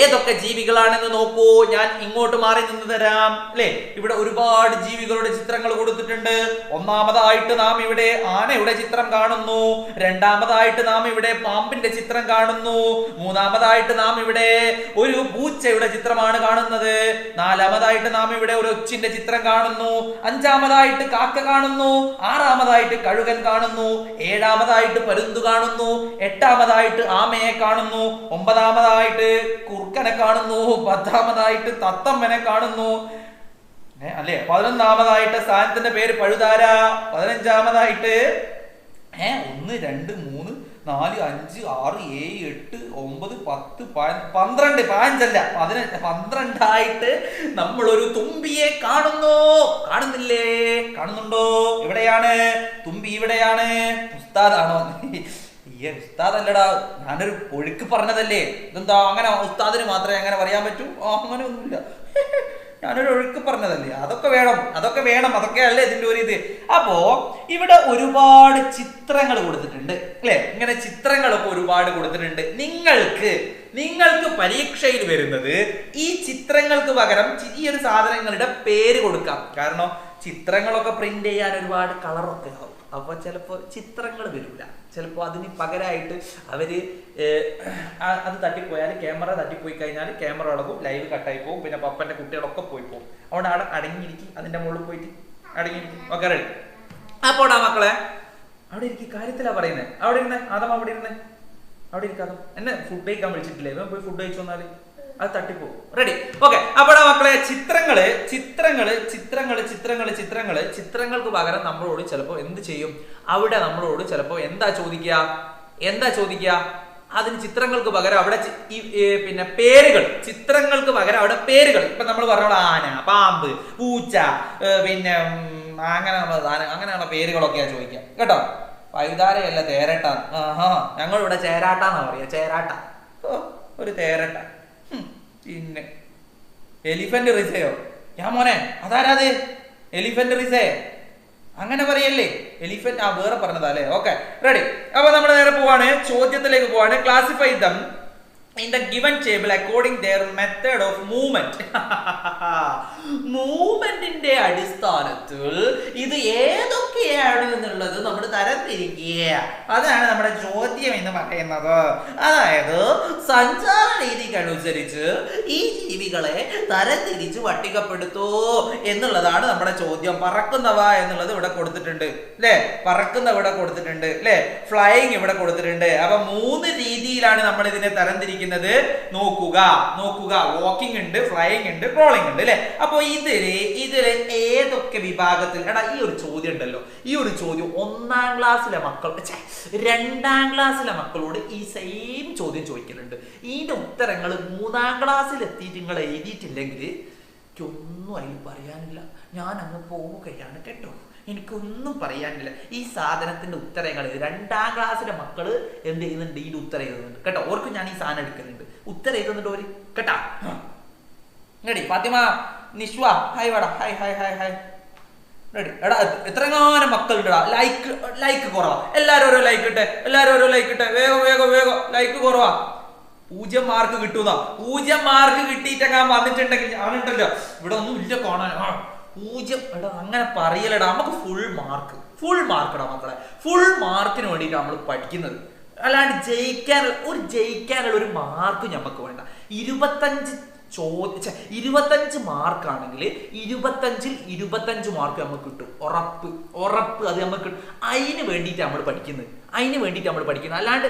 ഏതൊക്കെ ജീവികളാണെന്ന് നോക്കൂ. ഞാൻ ഇങ്ങോട്ട് മാറി നിന്ന് തരാം അല്ലെ? ഇവിടെ ഒരുപാട് ജീവികളുടെ ചിത്രങ്ങൾ കൊടുത്തിട്ടുണ്ട്. ഒന്നാമതായിട്ട് നാം ഇവിടെ ആനയുടെ ചിത്രം കാണുന്നു. രണ്ടാമതായിട്ട് നാം ഇവിടെ പാമ്പിന്റെ ചിത്രം കാണുന്നു. മൂന്നാമതായിട്ട് നാം ഇവിടെ ഒരു പൂച്ചയുടെ ചിത്രമാണ് കാണുന്നത്. നാലാമതായിട്ട് നാം ഇവിടെ ഒരു ഒച്ചിന്റെ ചിത്രം കാണുന്നു. അഞ്ചാമതായിട്ട് കാക്ക കാണുന്നു. ആറാമതായിട്ട് കഴുകൻ കാണുന്നു. ഏഴാമതായിട്ട് പരുന്തു കാണുന്നു. എട്ടാമതായിട്ട് ആമയെ കാണുന്നു. ഒമ്പതാമതായിട്ട് കുറുക്കനെ കാണുന്നു. പത്താമതായിട്ട് തത്തമ്മനെ കാണുന്നു അല്ലെ? 11ാമതായിട്ട് സ്ഥാനത്തിന്റെ പേര് പഴുതാര. 15ാമതായിട്ട് 1 2 3 4 5 6 7 8 9 10 12 15 അല്ല 12ആയിട്ട് നമ്മൾ ഒരു തുമ്പിയെ കാണുന്നില്ലേ? കാണുന്നുണ്ടോ? എവിടെയാണ് തുമ്പി? ഇവിടെയാണ്. ഉസ്താദാണോ? ഉസ്താദല്ലടാ, ഞാനൊരു ഒഴുക്ക് പറഞ്ഞതല്ലേ. ഇതെന്താ അങ്ങനെ? ഉസ്താദിന് മാത്രമേ അങ്ങനെ പറയാൻ പറ്റൂ? അങ്ങനെ ഒന്നുമില്ല, ഞാനൊരു ഒഴുക്ക് പറഞ്ഞതല്ലേ. അതൊക്കെ വേണം. അതൊക്കെ അല്ലേ ഇതിന്റെ ഒരു ഇത്. അപ്പോ ഇവിടെ ഒരുപാട് ചിത്രങ്ങൾ കൊടുത്തിട്ടുണ്ട് അല്ലെ? ഇങ്ങനെ ചിത്രങ്ങളൊക്കെ ഒരുപാട് കൊടുത്തിട്ടുണ്ട്. നിങ്ങൾക്ക് പരീക്ഷയിൽ വരുന്നത് ഈ ചിത്രങ്ങൾക്ക് പകരം ഈ ഒരു സാധനങ്ങളുടെ പേര് കൊടുക്കാം. കാരണം ചിത്രങ്ങളൊക്കെ പ്രിന്റ് ചെയ്യാൻ ഒരുപാട് കളറൊക്കെ ആവും. അപ്പൊ ചിലപ്പോ ചിത്രങ്ങൾ വരില്ല. ചിലപ്പോൾ അതിന് പകരമായിട്ട് അവര് അത് തട്ടിപ്പോയാൽ, ക്യാമറ തട്ടിപ്പോയി കഴിഞ്ഞാൽ ക്യാമറ അടങ്ങും, ലൈവ് കട്ടായി പോകും, പിന്നെ പപ്പന്റെ കുട്ടികളൊക്കെ പോയി പോകും. അവിടെ അടങ്ങിയിരിക്കും, അതിന്റെ മുകളിൽ പോയിട്ട് അടങ്ങിയിരിക്കും. Okay, ready. അപ്പോടാ മക്കളെ, അവിടെ ഇരിക്കും. കാര്യത്തിലാ പറയുന്നത്. അവിടെ ഇരുന്നേ ആദം, അവിടെ ഇരിക്കാതെ എന്നെ ഫുഡ് കഴിക്കാൻ വിളിച്ചിട്ടില്ലേ? ഇവൻ പോയി ഫുഡ് കഴിച്ചു വന്നാല് അത് തട്ടിപ്പോകും. റെഡി. ഓക്കെ. അപ്പോഴാ മക്കളെ, ചിത്രങ്ങൾക്ക് പകരം നമ്മളോട് ചിലപ്പോ എന്ത് ചെയ്യും? അവിടെ നമ്മളോട് ചിലപ്പോ എന്താ ചോദിക്കുക? അതിന് ചിത്രങ്ങൾക്ക് പകരം അവിടെ പിന്നെ പേരുകൾ. ചിത്രങ്ങൾക്ക് പകരം അവിടെ പേരുകൾ. ഇപ്പൊ നമ്മൾ പറഞ്ഞോളൂ, ആന, പാമ്പ്, പൂച്ച, പിന്നെ അങ്ങനെയുള്ള പേരുകളൊക്കെയാ ചോദിക്കുക കേട്ടോ. പൈതാരയല്ല, തേരട്ട. ഞങ്ങളിവിടെ ചേരാട്ടാന്നാ പറയാ. ചേരാട്ട, ഒരു തേരട്ട. പിന്നെ എലിഫന്റ് റിസയോ? ഞാൻ മോനെ അതാരാത്? എലിഫന്റ് റിസേ അങ്ങനെ പറയല്ലേ? എലിഫന്റ് വേറെ പറഞ്ഞതാ അല്ലേ? Okay, ready. അപ്പൊ നമ്മൾ നേരെ പോവാണ്, ചോദ്യത്തിലേക്ക് പോവാണ്. Classify dum in the given table according their method of movement. മൂവ്മെന്റിന്റെ അടിസ്ഥാനത്തിൽ ഇത് ഏതൊക്കെയാണ് എന്നുള്ളത് നമ്മൾ തരംതിരിക്കുക. അതാണ് നമ്മുടെ ചോദ്യം എന്ന് പറയുന്നത്. അതായത് സഞ്ചാര രീതിക്കനുസരിച്ച് ഈ ജീവികളെ തരംതിരിച്ച് പട്ടികപ്പെടുത്തൂ എന്നുള്ളതാണ് നമ്മുടെ ചോദ്യം. പറക്കുന്നവ എന്നുള്ളത് ഇവിടെ കൊടുത്തിട്ടുണ്ട് അല്ലെ, പറക്കുന്ന ഇവിടെ കൊടുത്തിട്ടുണ്ട് അല്ലെ, ഫ്ലൈയിങ് ഇവിടെ കൊടുത്തിട്ടുണ്ട്. അപ്പൊ 3 രീതിയിലാണ് നമ്മൾ ഇതിനെ തരംതിരിക്കുന്നത്. നോക്കുക, വാക്കിംഗ് ഉണ്ട്, ഫ്ലൈയിങ് ഉണ്ട്, ക്രോളിംഗ് ഉണ്ട് അല്ലെ. അപ്പൊ ഇതില് ഏതൊക്കെ വിഭാഗത്തിൽ എടാ ഈ ഒരു ചോദ്യം ഉണ്ടല്ലോ, ഈ ഒരു ചോദ്യം 1ാം ക്ലാസ്സിലെ മക്കൾ 2ാം ക്ലാസ്സിലെ മക്കളോട് ഈ സെയിം ചോദ്യം ചോദിക്കുന്നുണ്ട്. ഇതിന്റെ ഉത്തരങ്ങൾ 3ാം ക്ലാസ്സിൽ എത്തിയിട്ട് നിങ്ങൾ എഴുതിയിട്ടില്ലെങ്കിൽ എനിക്കൊന്നും അതിൽ പറയാനില്ല, ഞാൻ അങ്ങ് പോവുകയാണ് കേട്ടോ, എനിക്കൊന്നും പറയാനില്ല. ഈ സാധനത്തിന്റെ ഉത്തരങ്ങൾ 2ാം ക്ലാസ്സിലെ മക്കള് എന്ത് ചെയ്യുന്നുണ്ട്, ഇതിന്റെ ഉത്തരം എഴുതുന്നുണ്ട് കേട്ടോ. ഓർക്കും ഞാൻ ഈ സാധനം എടുക്കുന്നുണ്ട്, ഉത്തരം എഴുതുന്നുണ്ട് ഒരു കേട്ടാ. റെഡി ഫാത്തിമ, നിഷ്വ, ഹായ് വാടാ, hi hi hi hi. Ready എടാ, എത്രങ്ങാനും മക്കളുണ്ടാ, ലൈക്ക് കുറവാ, എല്ലാരും ഓരോ ലൈക്ക് ഇട്ടെ, വേഗം വേഗം വേഗം, ലൈക്ക് കുറവാ. 0 മാർക്ക് കിട്ടൂന്ന, 0 മാർക്ക് കിട്ടിയിട്ടൊക്കെ വന്നിട്ടുണ്ടെങ്കിൽ അവനുണ്ടല്ലോ ഇവിടെ ഒന്നും ഇല്ല കാണാൻ. 0 എടാ അങ്ങനെ പറയലടാ, നമുക്ക് ഫുൾ മാർക്കടാ മക്കളെ. ഫുൾ മാർക്കിന് വേണ്ടിയിട്ട് നമ്മൾ പഠിക്കുന്നത്, അല്ലാണ്ട് ജയിക്കാനുള്ള ഒരു മാർക്ക് നമുക്ക് വേണ്ട. 25 മാർക്കാണെങ്കിൽ 25ൽ 25 മാർക്ക് നമുക്ക് കിട്ടും, ഉറപ്പ് അത് നമുക്ക് കിട്ടും. അതിന് വേണ്ടിയിട്ട് നമ്മൾ പഠിക്കുന്നത്, അല്ലാണ്ട്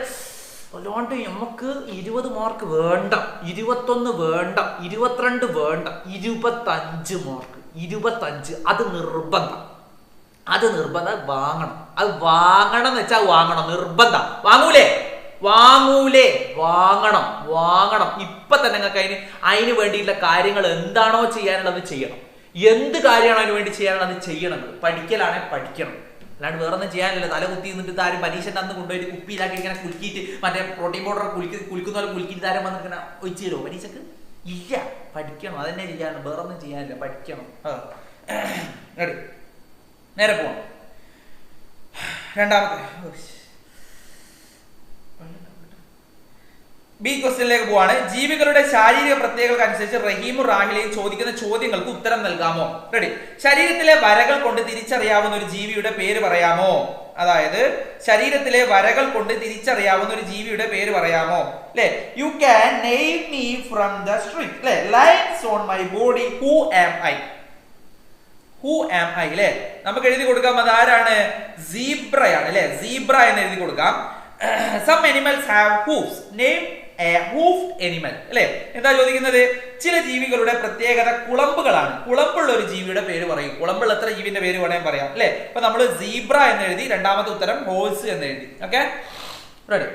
നമുക്ക് 20 മാർക്ക് വേണ്ട, 21 വേണ്ട, 22 വേണ്ട, 25 മാർക്ക്, 25 അത് നിർബന്ധം. വാങ്ങണം എന്ന് വെച്ചാൽ വാങ്ങണം, നിർബന്ധം. വാങ്ങണം. ഇപ്പൊ തന്നെ നിങ്ങൾക്ക് അതിന് വേണ്ടിയിട്ടുള്ള കാര്യങ്ങൾ എന്താണോ ചെയ്യാനുള്ളത് ചെയ്യണം. എന്ത് കാര്യമാണോ അതിന് വേണ്ടി ചെയ്യാനുള്ളത് ചെയ്യണം. പഠിക്കലാണെങ്കിൽ പഠിക്കണം, അല്ലാണ്ട് വേറെ ഒന്നും ചെയ്യാനില്ല. തല കുത്തി നിന്നിട്ട് താരം പരീക്ഷൻ്റെ അന്ന് കൊണ്ടുപോയി കുപ്പിയിലാക്കി ഇങ്ങനെ കുലുക്കിയിട്ട് മറ്റേ പ്രോട്ടീൻ പൗഡർ കുലിക്കുന്ന പോലെ കുലുക്കിയിട്ട് താരം വന്നിട്ട് ഇങ്ങനെ ഒഴിച്ചു തരുമോ പരീക്ഷക്ക്? ഇല്ല, പഠിക്കണം. അതന്നെ ചെയ്യാനുള്ളൂ, വേറെ ഒന്നും ചെയ്യാനില്ല, പഠിക്കണം. റെഡി, നേരെ പോവാം. രണ്ടാമത്തെ ബി ക്വസ്റ്റ്യനിലേക്ക് പോവാണ്. ജീവികളുടെ ശാരീരിക പ്രത്യേകതകൾക്ക് അനുസരിച്ച് റഹീമും റാഹിലയും ചോദിക്കുന്ന ചോദ്യങ്ങൾക്ക് ഉത്തരം നൽകാമോ? റെഡി. ശരീരത്തിലെ വരകൾ കൊണ്ട് തിരിച്ചറിയാവുന്ന ഒരു ജീവിയുടെ പേര് പറയാമോ? അതായത് ശരീരത്തിലെ വരകൾ കൊണ്ട് തിരിച്ചറിയാവുന്ന ഒരു ജീവിയുടെ പേര് പറയാമോ? അല്ലെ, you can name me from the street. അല്ലെ, lines on my body, who am I അല്ലെ. നമുക്ക് എഴുതി കൊടുക്കാം അത് ആരാണ്? സീബ്രയാണ് അല്ലെ, സീബ്ര എന്ന് എഴുതി കൊടുക്കാം. Some animals have hoofs. Name a hoofed animal. അല്ലെ, എന്താ ചോദിക്കുന്നത്? ചില ജീവികളുടെ പ്രത്യേകത കുളമ്പുകളാണ്. കുളമ്പുള്ള ഒരു ജീവിയുടെ പേര് പറയും. കുളമ്പുള്ള എത്ര ജീവിന്റെ പേര് വേണമെങ്കിൽ പറയാം അല്ലെ. അപ്പൊ നമ്മൾ സീബ്ര എന്ന് എഴുതി, രണ്ടാമത്തെ ഉത്തരം ഹോഴ്സ് എന്ന് എഴുതി. Okay, ready.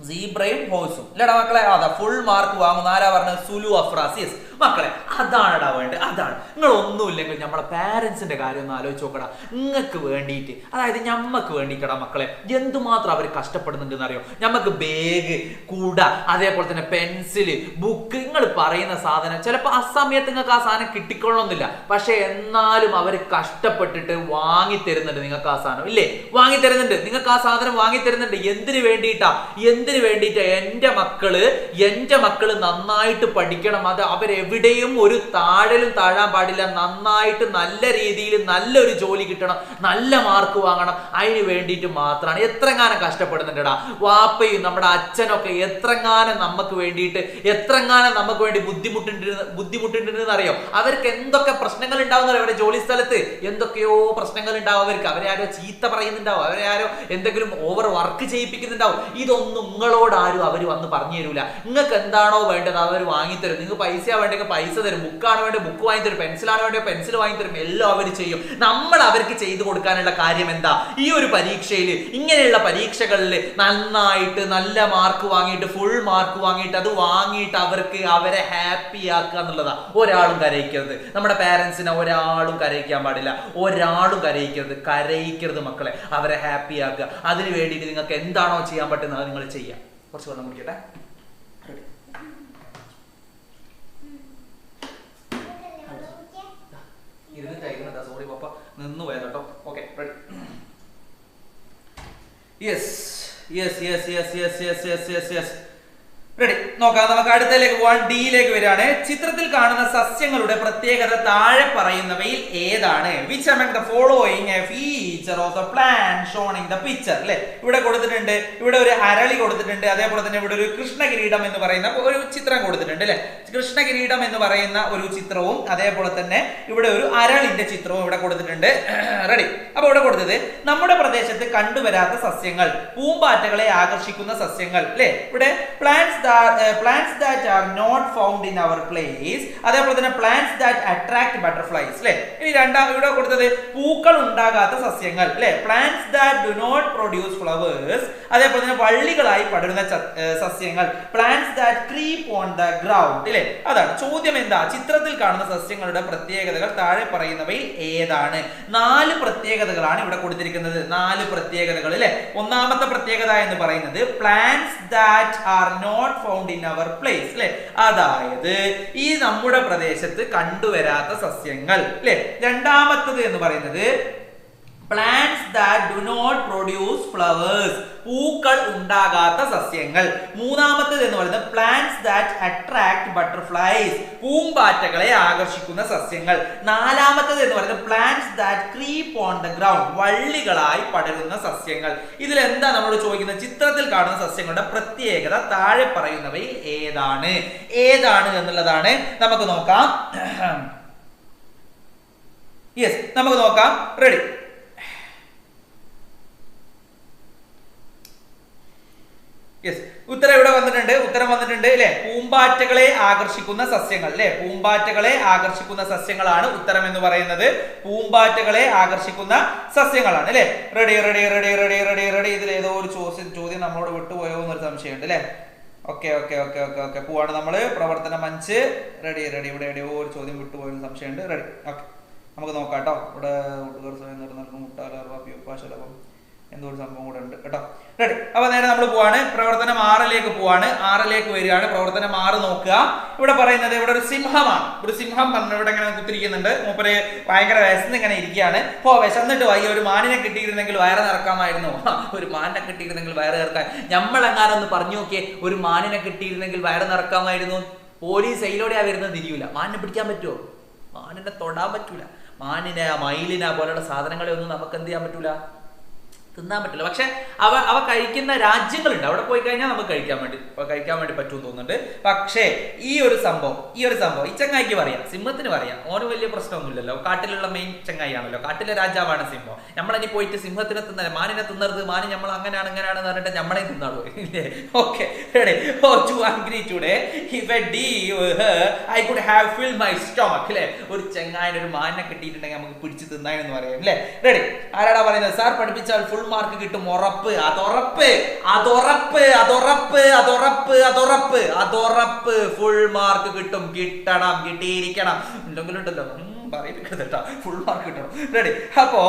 സീബ്രയും ഹോഴ്സും ഇല്ലടാ മക്കളെ. അതാ ഫുൾ മാർക്ക് വാങ്ങുന്ന ആരാ പറഞ്ഞത്? സുലു അഫ്രാസിയസ്. മക്കളെ അതാണടാ വേണ്ടത്, അതാണ്. നിങ്ങൾ ഒന്നുമില്ലെങ്കിൽ നമ്മളെ പാരന്റ്സിന്റെ കാര്യം ഒന്ന് ആലോചിച്ച് നോക്കടാ. നിങ്ങൾക്ക് വേണ്ടിയിട്ട്, അതായത് ഞമ്മക്ക് വേണ്ടിയിട്ടടാ മക്കളെ എന്തുമാത്രം അവർ കഷ്ടപ്പെടുന്നുണ്ടെന്ന് അറിയോ? ഞമ്മക്ക് ബാഗ്, കുട, അതേപോലെ തന്നെ പെൻസില്, ബുക്ക്, നിങ്ങൾ പറയുന്ന സാധനം ചിലപ്പോൾ ആ സമയത്ത് നിങ്ങൾക്ക് ആ സാധനം കിട്ടിക്കൊള്ളണമെന്നില്ല, പക്ഷെ എന്നാലും അവർ കഷ്ടപ്പെട്ടിട്ട് വാങ്ങി തരുന്നുണ്ട് നിങ്ങൾക്ക് ആ സാധനം ഇല്ലേ? വാങ്ങി തരുന്നുണ്ട്, നിങ്ങൾക്ക് ആ സാധനം വാങ്ങി തരുന്നുണ്ട്. എന്തിനു വേണ്ടിയിട്ടാ? എന്റെ മക്കള് നന്നായിട്ട് പഠിക്കണം. അത് അവരെവിടെയും ഒരു താഴലും താഴാൻ പാടില്ല. നന്നായിട്ട് നല്ല രീതിയിൽ നല്ലൊരു ജോലി കിട്ടണം, നല്ല മാർക്ക് വാങ്ങണം. അതിന് വേണ്ടിയിട്ട് മാത്രമാണ്. എത്രങ്ങാനം കഷ്ടപ്പെടുന്നുണ്ടടാ വാപ്പയും നമ്മുടെ അച്ഛനൊക്കെ, എത്രങ്ങാനം നമുക്ക് വേണ്ടി ബുദ്ധിമുട്ടുണ്ടെന്ന് അറിയോ? അവർക്ക് എന്തൊക്കെ പ്രശ്നങ്ങൾ ഉണ്ടാവുന്നല്ലോ അവരുടെ ജോലി സ്ഥലത്ത്, എന്തൊക്കെയോ പ്രശ്നങ്ങൾ ഉണ്ടാവും അവർക്ക്. അവരെ ആരോ ചീത്ത പറയുന്നുണ്ടാവും, അവരെ ആരോ എന്തെങ്കിലും ഓവർ വർക്ക് ചെയ്യിപ്പിക്കുന്നുണ്ടാവും. ഇതൊന്നും നിങ്ങളോട് ആരും അവർ വന്ന് പറഞ്ഞു തരൂല. നിങ്ങൾക്ക് എന്താണോ വേണ്ടത് അവർ വാങ്ങിത്തരും. നിങ്ങൾക്ക് പൈസ വേണ്ടെങ്കിൽ പൈസ തരും, ബുക്കാണ് വേണ്ടത് ബുക്ക് വാങ്ങിത്തരും, പെൻസിലാണ് വേണ്ടത് പെൻസിൽ വാങ്ങിത്തരും, എല്ലാം അവർ ചെയ്യും. നമ്മൾ അവർക്ക് ചെയ്തു കൊടുക്കാനുള്ള കാര്യം എന്താ? ഈ ഒരു പരീക്ഷയിൽ, ഇങ്ങനെയുള്ള പരീക്ഷകളിൽ നന്നായിട്ട് നല്ല മാർക്ക് വാങ്ങിയിട്ട്, ഫുൾ മാർക്ക് വാങ്ങിയിട്ട്, അത് വാങ്ങിയിട്ട് അവരെ ഹാപ്പി ആക്കുക എന്നുള്ളതാ. ഒരാളും കരയിക്കരുത്. നമ്മുടെ പാരന്റ്സിനെ ഒരാളും കരയിക്കാൻ പാടില്ല, കരയിക്കരുത് മക്കളെ. അവരെ ഹാപ്പി ആക്കുക. അതിന് വേണ്ടിയിട്ട് നിങ്ങൾക്ക് എന്താണോ ചെയ്യാൻ പറ്റുന്നത് അത് നിങ്ങൾ ചെയ്യാം. കുറച്ച് വെള്ളം കുടിക്കട്ടെ. സോറി പപ്പ, നിന്ന് പോയത് കേട്ടോ. Okay, yes. റെഡി, നോക്കാം. നമുക്ക് അടുത്തതിലേക്ക് പോവാൻ. ഡിയിലേക്ക് വരികയാണ്. ചിത്രത്തിൽ കാണുന്ന സസ്യങ്ങളുടെ പ്രത്യേകത താഴെ പറയുന്നവയിൽ ഏതാണ്? Which among the following a feature of the plant shown in the picture? അല്ലെ, ഇവിടെ കൊടുത്തിട്ടുണ്ട്. ഇവിടെ ഒരു അരളി കൊടുത്തിട്ടുണ്ട്. അതേപോലെ തന്നെ ഇവിടെ ഒരു കൃഷ്ണകിരീടം എന്ന് പറയുന്ന ഒരു ചിത്രം കൊടുത്തിട്ടുണ്ട് അല്ലെ. കൃഷ്ണകിരീടം എന്ന് പറയുന്ന ഒരു ചിത്രവും അതേപോലെ തന്നെ ഇവിടെ ഒരു അരളിന്റെ ചിത്രവും ഇവിടെ കൊടുത്തിട്ടുണ്ട്. റെഡി. അപ്പൊ ഇവിടെ കൊടുത്തത് നമ്മുടെ പ്രദേശത്ത് കണ്ടുവരാത്ത സസ്യങ്ങൾ, പൂമ്പാറ്റകളെ ആകർഷിക്കുന്ന സസ്യങ്ങൾ അല്ലെ. ഇവിടെ plants that are not found in our place, അതേപോലെ തന്നെ plants that attract butterflies അല്ലെ. ഇനി രണ്ടാം ഇവിടെ കൊടുത്തത് പൂക്കൾ ഉണ്ടാകാത്ത സസ്യങ്ങൾ അല്ലെ. plants that do not produce flowers, അതേപോലെ തന്നെ വള്ളികളായി പടരുന്ന സസ്യങ്ങൾ plants that creep on the ground അല്ലെ. അതാണ് ചോദ്യം. എന്താ? ചിത്രത്തിൽ കാണുന്ന സസ്യങ്ങളുടെ പ്രത്യേകതകൾ താഴെ പറയുന്നവയിൽ ഏതാണ്? 4 പ്രത്യേകതകളാണ് ഇവിടെ കൊടുത്തിരിക്കുന്നത്. 4 പ്രത്യേകതകൾ അല്ലെ. ഒന്നാമത്തെ പ്രത്യേകത എന്ന് പറയുന്നത് plants that are not found in our place അല്ലെ. അതായത് ഈ നമ്മുടെ പ്രദേശത്ത് കണ്ടുവരാത്ത സസ്യങ്ങൾ അല്ലെ. രണ്ടാമത്തത് എന്ന് പറയുന്നത് plants that do not produce flowers, പൂക്കൾ ഉണ്ടാകാത്ത സസ്യങ്ങൾ. മൂന്നാമത്തേത് എന്ന് പറയുന്നത് plants that attract butterflies, പൂമ്പാറ്റകളെ ആകർഷിക്കുന്ന സസ്യങ്ങൾ. നാലാമത്തേത് എന്ന് പറയുന്നത് plants that creep on the ground, വള്ളികളായി പടരുന്ന സസ്യങ്ങൾ. ഇതിൽ എന്താ നമ്മൾ ചോദിക്കുന്നത്? ചിത്രത്തിൽ കാണുന്ന സസ്യങ്ങളുടെ പ്രത്യേകത താഴെ പറയുന്നവയിൽ ഏതാണ് എന്നുള്ളതാണ്. നമുക്ക് നോക്കാം. യെസ്, നമുക്ക് നോക്കാം. റെഡി. ഉത്തരം ഇവിടെ വന്നിട്ടുണ്ട്. ഉത്തരം വന്നിട്ടുണ്ട് അല്ലെ. പൂമ്പാറ്റകളെ ആകർഷിക്കുന്ന സസ്യങ്ങൾ അല്ലെ. പൂമ്പാറ്റകളെ ആകർഷിക്കുന്ന സസ്യങ്ങളാണ് ഉത്തരം എന്ന് പറയുന്നത്. പൂമ്പാറ്റകളെ ആകർഷിക്കുന്ന സസ്യങ്ങളാണ് അല്ലെ. Ready ready ready ready ready ready. ഇതിൽ ഏതോ ഒരു ചോദ്യം നമ്മളോട് വിട്ടുപോയോ എന്നൊരു സംശയമുണ്ട് അല്ലെ. Okay okay okay okay okay പോവാണ് നമ്മള്. പ്രവർത്തനം 5. Ready ready. ഇവിടെ എവിടെയോ ഒരു ചോദ്യം വിട്ടുപോയെന്ന് സംശയമുണ്ട്. റെഡി. ഓക്കെ, നമുക്ക് നോക്കാം കേട്ടോ. ഇവിടെ മുട്ടാലർവം എന്തോ ഒരു സംഭവം കൂടെ ഉണ്ട് കേട്ടോ. റെഡി. അപ്പൊ നേരെ നമ്മൾ പോവാണ്. പ്രവർത്തനം 6ലേക്ക് പോവാണ്. 6ലേക്ക് വരികയാണ്. പ്രവർത്തനം 6 നോക്കുക. ഇവിടെ പറയുന്നത് ഇവിടെ ഒരു സിംഹമാണ്. ഒരു സിംഹം ഇവിടെ ഇങ്ങനെ കുത്തിരിക്കുന്നുണ്ട്. മൂപ്പര് ഭയങ്കര വിശന്ന് ഇങ്ങനെ ഇരിക്കുകയാണ്. വിശന്നിട്ട് വൈകി ഒരു മാനിനെ കിട്ടിയിരുന്നെങ്കിൽ വയറ് നിറക്കാമായിരുന്നു. ഒരു മാനിനെ കിട്ടിയിരുന്നെങ്കിൽ വയറ് നിറക്കാൻ. ഞമ്മളെങ്ങാനൊന്ന് പറഞ്ഞു നോക്കിയേ, ഒരു മാനിനെ കിട്ടിയിരുന്നെങ്കിൽ വയറ് നിറക്കാമായിരുന്നു. പോലീസ് അതിലൂടെയാ വരുന്നത് തിരിയൂല. മാനിനെ പിടിക്കാൻ പറ്റുമോ? മാനിനെ തൊടാൻ പറ്റൂല. മാനിനെ മയിലിനെ പോലെയുള്ള സാധനങ്ങളെ ഒന്നും നമുക്ക് എന്ത് ചെയ്യാൻ പറ്റൂല, തിന്നാൻ പറ്റില്ല. പക്ഷെ അവ കഴിക്കുന്ന രാജ്യങ്ങളുണ്ട്. അവിടെ പോയി കഴിഞ്ഞാൽ നമുക്ക് കഴിക്കാൻ വേണ്ടി പറ്റുമെന്ന് തോന്നുന്നുണ്ട്. പക്ഷേ ഈ ഒരു സംഭവം ഈ ചങ്ങായിക്ക് പറയാം, സിംഹത്തിന് പറയാം. ഓന് വലിയ പ്രശ്നമൊന്നുമില്ലല്ലോ. കാട്ടിലുള്ള മെയിൻ ചങ്ങായിയാണല്ലോ. കാട്ടിലെ രാജാവാണ് സിംഹം. നമ്മളിനി പോയിട്ട് സിംഹത്തിനെ തിന്നാൻ, മാനിനെ തിന്നരുത്, മാനി നമ്മൾ അങ്ങനെയാണെന്ന് പറഞ്ഞിട്ട് നമ്മളെ തിന്നാളൂ ഇല്ലേ. ഓക്കെ, അല്ലേ. ഒരു ചങ്ങായിന് ഒരു മാനിനെ കിട്ടിയിട്ടുണ്ടെങ്കിൽ നമുക്ക് പിടിച്ച് തിന്നാനെന്ന് പറയാം അല്ലേ. റെഡി. ആരാടാ പറയുന്നത്? സാർ പഠിപ്പിച്ചാൽ ഫുൾ മാർക്ക് കിട്ടും, ഉറപ്പ്. അതുറപ്പ് ഫുൾ മാർക്ക് കിട്ടും. കിട്ടിയിരിക്കണം. ഉണ്ടെങ്കിലുണ്ടല്ലോ പറയിപ്പിക്കരുത്, ഫുൾ മാർക്ക് കിട്ടണം. റെഡി. അപ്പോ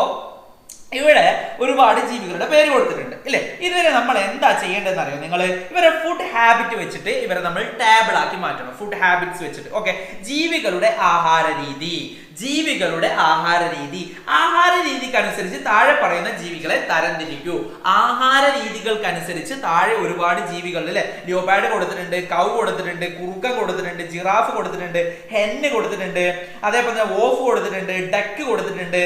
ഇവിടെ ഒരുപാട് ജീവികളുടെ പേര് കൊടുത്തിട്ടുണ്ട് ഇല്ലേ. ഇതുവരെ നമ്മൾ എന്താ ചെയ്യേണ്ടതെന്ന് അറിയോ നിങ്ങൾ? ഇവരെ ഫുഡ് ഹാബിറ്റ് വെച്ചിട്ട് ഇവരെ നമ്മൾ ടേബിൾ ആക്കി മാറ്റണം. ഫുഡ് ഹാബിറ്റ്സ് വെച്ചിട്ട്. ഓക്കെ, ജീവികളുടെ ആഹാര രീതിക്കനുസരിച്ച് താഴെ പറയുന്ന ജീവികളെ തരംതിരിക്കൂ. ആഹാര രീതികൾക്കനുസരിച്ച് താഴെ ഒരുപാട് ജീവികൾ അല്ലെ. ലിയോപാഡ് കൊടുത്തിട്ടുണ്ട്, കൗ കൊടുത്തിട്ടുണ്ട്, കുറുക്കൻ കൊടുത്തിട്ടുണ്ട്, ജിറാഫ് കൊടുത്തിട്ടുണ്ട്, ഹെന്ന് കൊടുത്തിട്ടുണ്ട്, അതേപോലെ തന്നെ ഓഫ് കൊടുത്തിട്ടുണ്ട്, ഡക്ക് കൊടുത്തിട്ടുണ്ട്,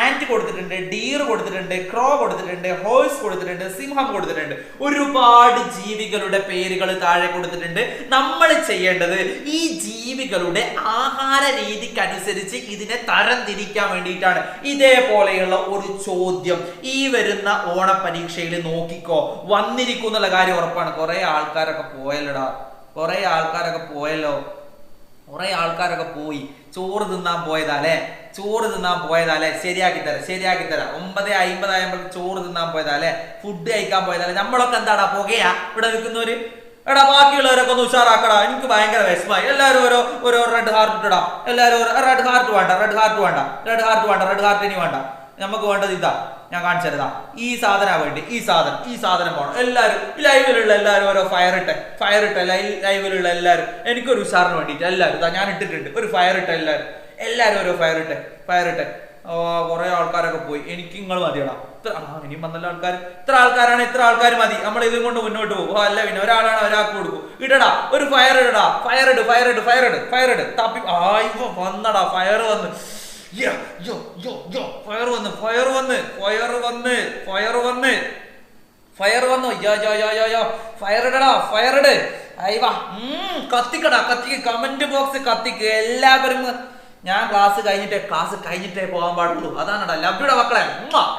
ആന്റ് കൊടുത്തിട്ടുണ്ട്, ഡീർ കൊടുത്തിട്ടുണ്ട്, ക്രോ കൊടുത്തിട്ടുണ്ട്, ഹോഴ്സ് കൊടുത്തിട്ടുണ്ട്, സിംഹം കൊടുത്തിട്ടുണ്ട്. ഒരുപാട് ജീവികളുടെ പേരുകൾ താഴെ കൊടുത്തിട്ടുണ്ട്. നമ്മൾ ചെയ്യേണ്ടത് ഈ ജീവികളുടെ ആഹാര രീതിക്കനുസരിച്ച് ഇതിനെ തരംതിരിക്കാൻ വേണ്ടിയിട്ടാണ്. ഇതേപോലെയുള്ള ഒരു ചോദ്യം ഈ വരുന്ന ഓണപരീക്ഷയിൽ നോക്കിക്കോ, വന്നിരിക്കും എന്നുള്ള കാര്യം ഉറപ്പാണ്. കുറെ ആൾക്കാരൊക്കെ പോയി ചോറ് തിന്നാൻ പോയതാലേ. ശരിയാക്കി തരാം. 9:50 ആയപ്പോൾ ചോറ് തിന്നാൻ പോയതാലേ, ഫുഡ് കഴിക്കാൻ പോയതാലേ. നമ്മളൊക്കെ എന്താടാ പുകയാ ഇവിടെ നിൽക്കുന്നവര്? എടാ ബാക്കിയുള്ളവരൊക്കെ ഒന്ന് ഉഷാറാക്കടാ. എനിക്ക് ഭയങ്കര വിഷമായി. എല്ലാവരും ഓരോ റെഡ് ഹാർട്ട് ഇട്ടടാ. എല്ലാവരും റെഡ് ഹാർട്ട് വേണ്ട. ഇനി വേണ്ട. നമുക്ക് വേണ്ടത് ഇതാ, ഞാൻ കാണിച്ചു തരാം. ഈ സാധനം വേണ്ടി, ഈ സാധനം വേണം. എല്ലാവരും ലൈവിലുള്ള എല്ലാവരും ഓരോ ഫയർ ഇട്ടെ. ലൈവിലുള്ള എല്ലാവരും എനിക്കൊരു ഉഷാറിന് വേണ്ടിയിട്ട് എല്ലാവരും ഞാൻ ഇട്ടിട്ടുണ്ട്. ഒരു ഫയർ ഇട്ടെ. എല്ലാവരും ഓരോ ഫയർ ഇട്ടെ. കുറെ ആൾക്കാരൊക്കെ പോയി. എനിക്ക് നിങ്ങൾ മതിയടാ, ഇനിയും വന്നല്ലോ ആൾക്കാർ. ഇത്ര ആൾക്കാരാണ്, ഇത്ര ആൾക്കാർ മതി, നമ്മൾ ഇതും കൊണ്ട് മുന്നോട്ട് പോകും. അല്ല പിന്നെ ഒരാളാണ് ഒരാൾക്ക് കൊടുക്കും. ഇടടാ ഒരു ഫയർ ഇടടാ, ഫയർ ഇട് ഫയർ ഇട് ഫയർ ഇട് ഫയർ ഇട് തപ്പി. ഇപ്പൊ വന്നടാ ഫയർ വന്ന്, ഫയർ വന്ന് ഫയർ വന്ന് ഫയർ വന്ന് ഫയർ വന്ന് ഫയർ വന്നു. ഫയർ ഇടടാ ഫയർ ഇട്. അയ്യവാ കത്തിക്കടാ, കത്തിക്ക്. കമന്റ് ബോക്സ് കത്തിക്ക് എല്ലാവരും. ഞാൻ ക്ലാസ് കഴിഞ്ഞിട്ടേ പോകാൻ പാടുള്ളൂ. അതാണടാ ലഭ്യയുടെ മക്കളെ.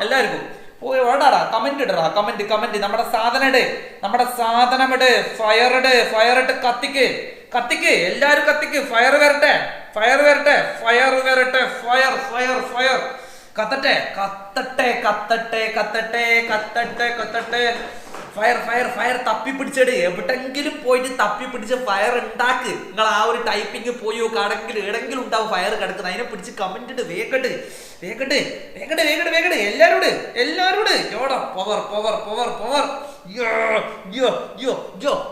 എല്ലാവർക്കും പോയി ഓടാടാ, കമന്റ് ഇടടാ, കമന്റ്. നമ്മുടെ സാധനം ഇട്, ഫയർ ഇട്ട് കത്തിക്ക്, എല്ലാരും കത്തിക്ക്. ഫയർ വരട്ടെ ഫയർ കത്തട്ടെ. ഫയർ തപ്പി പിടിച്ചെട്. എവിടെങ്കിലും പോയിട്ട് തപ്പി പിടിച്ച് ഫയർ ഉണ്ടാക്ക്. നിങ്ങൾ ആ ഒരു ടൈപ്പിങ് പോയി കടങ്കിൽ എവിടെങ്കിലും ഉണ്ടാവും ഫയർ കിടക്കുന്നത്. അതിനെ പിടിച്ച് കമന്റ് ഇട്. വേഗട്ട് എല്ലാരോട് യോടാ പവർ.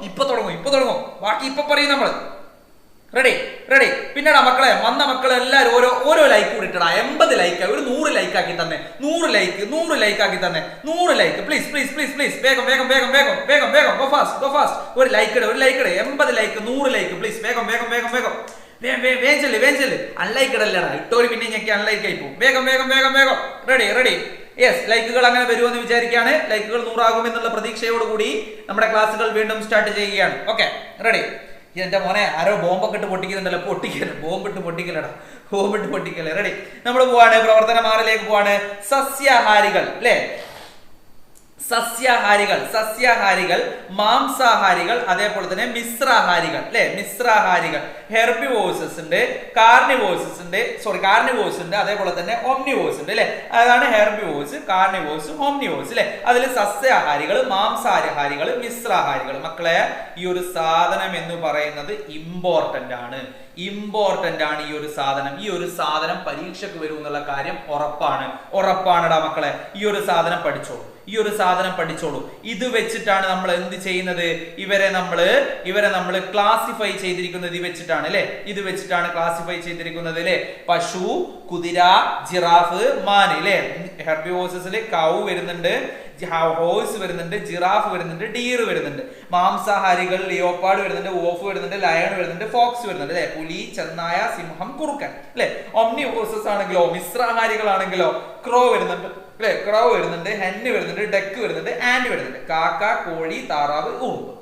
ഇപ്പൊ തുടങ്ങും. ബാക്കി ഇപ്പൊ പറയും നമ്മള്. റെഡി. പിന്നെടാ മക്കളെ, വന്ന മക്കളെ എല്ലാരും ഓരോ ലൈക്ക് കൂടി ഇട്ടടാ. 80 ലൈക്ക്, ഒരു 100 ലൈക്ക് ആക്കി തന്നെ. 100 ലൈക്ക് ആക്കി തന്നെ. 100 ലൈക്ക് പ്ലീസ്. വേഗം. Go fast. ഒരു ലൈക്ക് ഇട്. 80 ലൈക്ക്, 100 ലൈക്ക് പ്ലീസ്. വേഗം. വേഞ്ചല് അൺലൈക്ക് ഇടല്ലടാ. ഇട്ടോര് പിന്നെ ഞെക്കി അൺലൈക്ക് ആയി പോകും. വേഗം. റെഡി. യെസ്, ലൈക്കുകൾ അങ്ങനെ വരുമെന്ന് വിചാരിക്കുകയാണ്. ലൈക്കുകൾ 100 ആകുമെന്നുള്ള പ്രതീക്ഷയോടുകൂടി നമ്മുടെ ക്ലാസ്സുകൾ വീണ്ടും സ്റ്റാർട്ട് ചെയ്യുകയാണ്. Okay, ready. എന്റെ മോനെ ആരോ ബോംബൊക്കെ ഇട്ട് പൊട്ടിക്കുന്നുണ്ടല്ലോ. ബോംബിട്ട് പൊട്ടിക്കല്ലേ. റെഡി, നമ്മൾ പോവാണ് പ്രവർത്തന മാറിലേക്ക് പോവാണ്. സസ്യാഹാരികൾ അല്ലെ, സസ്യാഹാരികൾ, മാംസാഹാരികൾ, അതേപോലെ തന്നെ മിശ്രാഹാരികൾ അല്ലെ. ഹെർബിവോഴ്സസ് ഉണ്ട്, കാർണിവോഴ്സ് ഉണ്ട്, അതേപോലെ തന്നെ ഓംനിവോഴ്സ് ഉണ്ട് അല്ലെ. അതാണ് ഹെർബിവോഴ്സ്, കാർണിവോഴ്സ്, ഓംനിവോഴ്സ് അല്ലെ. അതിൽ സസ്യാഹാരികൾ, മാംസാഹാരികൾ, മിശ്രാഹാരികൾ. മക്കളെ, ഈ ഒരു സാധനം എന്ന് പറയുന്നത് ഇമ്പോർട്ടന്റ് ആണ്. ഈ ഒരു സാധനം പരീക്ഷയ്ക്ക് വരും എന്നുള്ള കാര്യം ഉറപ്പാണടാ മക്കളെ. ഈ ഒരു സാധനം പഠിച്ചോളൂ. ഇത് വെച്ചിട്ടാണ് നമ്മൾ എന്ത് ചെയ്യുന്നത്? ഇവരെ നമ്മൾ ക്ലാസിഫൈ ചെയ്തിരിക്കുന്നത് ഇത് വെച്ചിട്ടാണ് ക്ലാസിഫൈ ചെയ്തിരിക്കുന്നത് അല്ലെ. പശു, കുതിര, ജിറാഫ്, മാൻ അല്ലെ. ഹെർബിവോഴ്സസിൽ കൗ വരുന്നുണ്ട്, ഹോഴ്സ് വരുന്നുണ്ട്, ജിറാഫ് വരുന്നുണ്ട്, ഡീർ വരുന്നുണ്ട്. മാംസാഹാരികൾ ലിയോപ്പാർഡ് വരുന്നുണ്ട്, ഓഫ് വരുന്നുണ്ട്, ലയൺ വരുന്നുണ്ട്, ഫോക്സ് വരുന്നുണ്ട് അല്ലെ. പുലി, ചെന്നായ, സിംഹം, കുറുക്കൻ അല്ലെ. ഓംനിവോഴ്സസ് ആണെങ്കിലോ, മിശ്രാഹാരികളാണെങ്കിലോ ക്രോ വരുന്നുണ്ട് അല്ലെ. ക്രോ വരുന്നുണ്ട്, ഹെന്ന് വരുന്നുണ്ട്, ഡക്ക് വരുന്നുണ്ട്, ആൻഡ് വരുന്നുണ്ട്. കാക്ക, കോഴി, താറാവ്, ഉറുമ്പ്.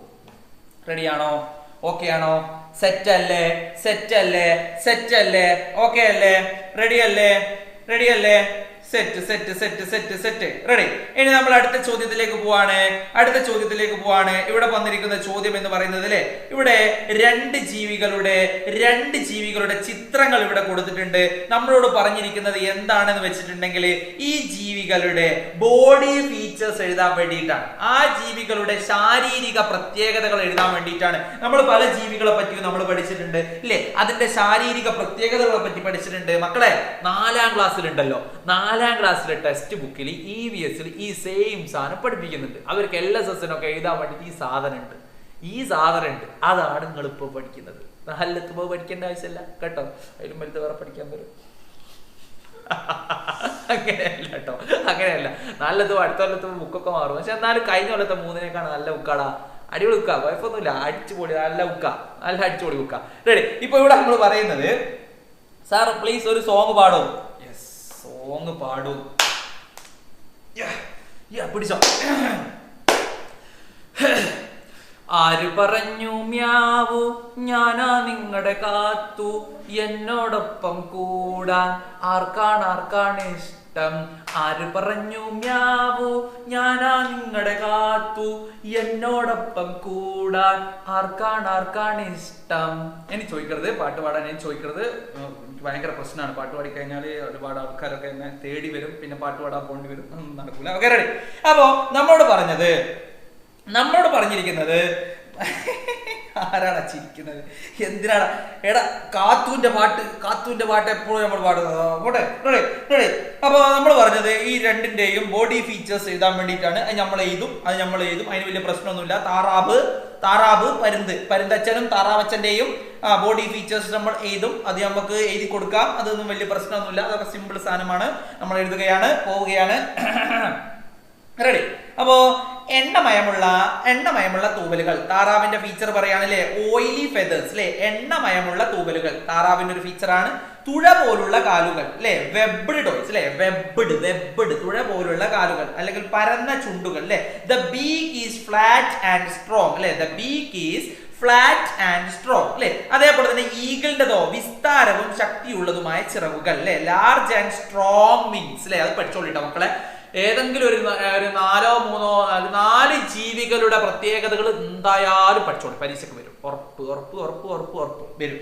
റെഡിയാണോ? ഓക്കെ ആണോ? സെറ്റ് അല്ലേ? ഓക്കെ അല്ലേ? റെഡി അല്ലേ? സെറ്റ്. റെഡി. ഇനി നമ്മൾ അടുത്ത ചോദ്യത്തിലേക്ക് പോവാണ്. ഇവിടെ വന്നിരിക്കുന്ന ചോദ്യം എന്ന് പറയുന്നത് അല്ലെ, ഇവിടെ രണ്ട് ജീവികളുടെ ചിത്രങ്ങൾ ഇവിടെ കൊടുത്തിട്ടുണ്ട്. നമ്മളോട് പറഞ്ഞിരിക്കുന്നത് എന്താണെന്ന് വെച്ചിട്ടുണ്ടെങ്കിൽ ഈ ജീവികളുടെ ബോഡി ഫീച്ചേഴ്സ് എഴുതാൻ വേണ്ടിയിട്ടാണ്. ആ ജീവികളുടെ ശാരീരിക പ്രത്യേകതകൾ എഴുതാൻ വേണ്ടിയിട്ടാണ്. നമ്മൾ പല ജീവികളെ പറ്റി നമ്മൾ പഠിച്ചിട്ടുണ്ട് ഇല്ലേ. അതിന്റെ ശാരീരിക പ്രത്യേകതകളെ പറ്റി പഠിച്ചിട്ടുണ്ട്. മക്കളെ, 4ാം ക്ലാസ്സിലെ ടെക്സ്റ്റ് ബുക്കിൽ EVS ഈ സെയിം സാധനം പഠിപ്പിക്കുന്നുണ്ട്. അവർക്ക് LSSനൊക്കെ എഴുതാൻ വേണ്ടിയിട്ട് ഈ സാധനം ഉണ്ട്. അതാണ് നിങ്ങൾ ഇപ്പൊ പഠിക്കുന്നത്. നല്ലത്ത് പോയി പഠിക്കേണ്ട ആവശ്യമില്ല കേട്ടോ. അതിലും വലുത് വേറെ പഠിക്കാൻ വരും. അങ്ങനെയല്ല. നല്ലത് അടുത്ത കൊല്ലത്ത് ബുക്കൊക്കെ മാറും. പക്ഷെ എന്നാലും കഴിഞ്ഞ കൊല്ലത്തെ 3നേക്കാണ് നല്ല ബുക്കാടാ. അടിപൊളി ബുക്കാ, കുഴപ്പമൊന്നുമില്ല. അടിച്ചുപൊളി, നല്ല അടിച്ചുപൊളി ബുക്കാ. റെഡി. ഇപ്പൊ ഇവിടെ നമ്മൾ പറയുന്നത്, സാർ പ്ലീസ് ഒരു സോങ് പാടും. സോങ് പാടൂ. പിടിച്ചോ. ആര് പറഞ്ഞു മ്യാവു, ഞാനാ നിങ്ങളുടെ കാത്തു, എന്നോടൊപ്പം കൂടാൻ ആർക്കാണ് ഇഷ്ടം. ആര് പറഞ്ഞു മ്യാവു, ഞാനാ നിങ്ങളുടെ കാത്തു, എന്നോടൊപ്പം കൂടാൻ ആർക്കാണ് ഇഷ്ടം. എനിക്ക് ചോദിക്കരുത് പാട്ട് പാടാൻ. ഭയങ്കര പ്രശ്നമാണ്. പാട്ട് പാടി കഴിഞ്ഞാൽ ഒരുപാട് ആൾക്കാരൊക്കെ എന്നെ തേടി വരും. പിന്നെ പാട്ട് പാടാൻ പോണ്ടി വരും. നടക്കൂല. Okay, ready. അപ്പോ നമ്മളോട് പറഞ്ഞിരിക്കുന്നത് ആരാടാ ചിരിക്കുന്നത്? എന്തിനാടാ? എടാ കാത്തൂന്റെ പാട്ട് എപ്പോഴും നമ്മൾ പാടുന്നത്. പോട്ടെ, റെഡി. അപ്പൊ നമ്മൾ പറഞ്ഞത് ഈ രണ്ടിന്റെയും ബോഡി ഫീച്ചേഴ്സ് എഴുതാൻ വേണ്ടിയിട്ടാണ്. അത് നമ്മൾ എഴുതും. അതിന് വലിയ പ്രശ്നമൊന്നുമില്ല. താറാവ് പരുന്തച്ഛനും താറാവച്ഛന്റെയും ബോഡി ഫീച്ചേഴ്സ് നമ്മൾ എഴുതും. അത് നമുക്ക് എഴുതി കൊടുക്കാം. അതൊന്നും വലിയ പ്രശ്നമൊന്നുമില്ല. അതൊക്കെ സിമ്പിൾ സാധനമാണ്. നമ്മൾ എഴുതുകയാണ്, പോവുകയാണ്. റെഡി. അപ്പോ എണ്ണമയമുള്ള തൂവലുകൾ. താറാവിന്റെ ഫീച്ചർ പറയാണല്ലേ, ഓയിലി ഫെദേഴ്സ് അല്ലെ, എണ്ണമയമുള്ള തൂവലുകൾ താറാവിന്റെ ഒരു ഫീച്ചറാണ്. തുഴ പോലുള്ള കാലുകൾ അല്ലെ, വെബ്ഡ് ടോയ്സ് അല്ലെ, വെബ്ഡ് തുഴ പോലുള്ള കാലുകൾ അല്ലെങ്കിൽ പരന്ന ചുണ്ടുകൾ അല്ലെ. The beak is flat and strong അല്ലെ, the beak is flat and strong അല്ലെ. അതേപോലെ തന്നെ ഈഗിളിന്റെതോ വിസ്താരവും ശക്തിയുള്ളതുമായ ചിറകുകൾ അല്ലെ, ലാർജ് ആൻഡ് സ്ട്രോങ് വിങ്സ് അല്ലെ. അത് പഠിച്ചോളിട്ടോ മക്കളെ. ഏതെങ്കിലും ഒരു 4 ജീവികളുടെ പ്രത്യേകതകൾ എന്തായാലും പഠിച്ചോളൂ, പരീക്ഷയ്ക്ക് വരും. ഉറപ്പ് വരും.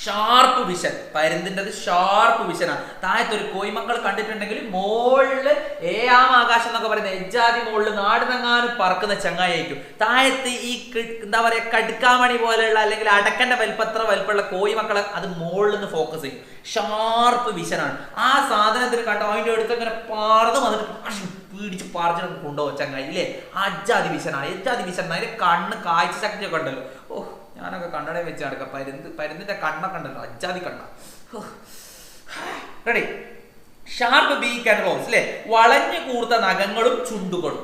ഷാർപ്പ് വിഷൻ, പരുന്തിൻ്റെത് ഷാർപ്പ് വിഷനാണ്. താഴത്തൊരു കോയിമക്കൾ കണ്ടിട്ടുണ്ടെങ്കിൽ മോളില് ആകാശം എന്നൊക്കെ പറയുന്നത് എജ്ജാതി മുകളിൽ നാടിനെങ്ങാനും പറക്കുന്ന ചങ്ങായിരിക്കും. താഴത്ത് ഈ എന്താ പറയാ കടുക്കാമണി പോലെയുള്ള അല്ലെങ്കിൽ അടക്കന്റെ വലിപ്പമുള്ള കോയിമക്കളെ അത് മുകളിൽ നിന്ന് ഫോക്കസ് ചെയ്യും. ഷാർപ്പ് വിഷനാണ്. ആ സാധനത്തിന് കണ്ടോ അതിന്റെ അടുത്ത് ഇങ്ങനെ പാർന്ന് വന്നിട്ട് പീടിച്ച് പാർച്ചിട്ട് കൊണ്ടുപോകും ചങ്ങായി ഇല്ലേ. അജ്ജാതി വിഷനാണ്. അതിന്റെ കണ്ണ് കാഴ്ച ശക്തിയൊക്കെ ഉണ്ടല്ലോ. ഓ, ഞാനൊക്കെ കണ്ണടയെ വെച്ച് നടക്കാം. പരുന്തിന്റെ കണ്ണൊക്കെ ഉണ്ടല്ലോ, അജ്ജാതി കണ്ണ. Ready. Sharp beak and claws അല്ലെ, വളഞ്ഞു കൂർത്ത നഖങ്ങളും ചുണ്ടുകളും.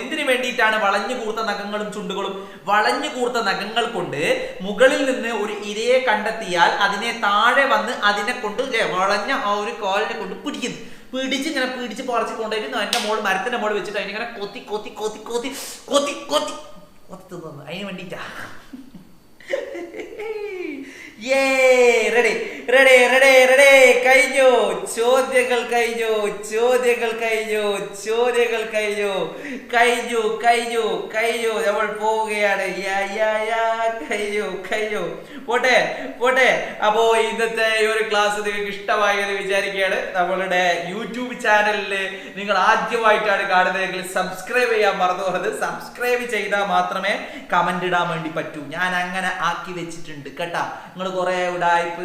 എന്തിനു വേണ്ടിയിട്ടാണ് വളഞ്ഞു കൂർത്ത നഖങ്ങളും ചുണ്ടുകളും? വളഞ്ഞു കൂർത്ത നഖങ്ങൾ കൊണ്ട് മുകളിൽ നിന്ന് ഒരു ഇരയെ കണ്ടെത്തിയാൽ അതിനെ താഴെ വന്ന് അതിനെ കൊണ്ട് വളഞ്ഞ ആ ഒരു കോലിനെ കൊണ്ട് പിടിച്ച് പറിച്ച് കൊണ്ടുപോയിട്ട് എന്റെ മരത്തിന്റെ മോള് വെച്ചിട്ട് അതിനിങ്ങനെ കൊത്തി അതിന് വേണ്ടിട്ടാ. കഴിഞ്ഞു. ചോദ്യങ്ങൾ കഴിഞ്ഞു. നമ്മൾ പോവുകയാണ്. കഴിഞ്ഞു. പോട്ടെ. അപ്പോ ഇന്നത്തെ ഈ ഒരു ക്ലാസ് നിങ്ങൾക്ക് ഇഷ്ടമായി എന്ന് വിചാരിക്കുകയാണ്. നമ്മളുടെ യൂട്യൂബ് ചാനലില് നിങ്ങൾ ആദ്യമായിട്ടാണ് കാണുന്നതെങ്കിൽ സബ്സ്ക്രൈബ് ചെയ്യാൻ മറന്നു പോകരുത്. സബ്സ്ക്രൈബ് ചെയ്താൽ മാത്രമേ കമന്റ് ഇടാൻ വേണ്ടി പറ്റൂ. ഞാൻ അങ്ങനെ ആക്കി വെച്ചിട്ടുണ്ട് കേട്ടാ. നിങ്ങൾ കുറെ ഉടായ്പ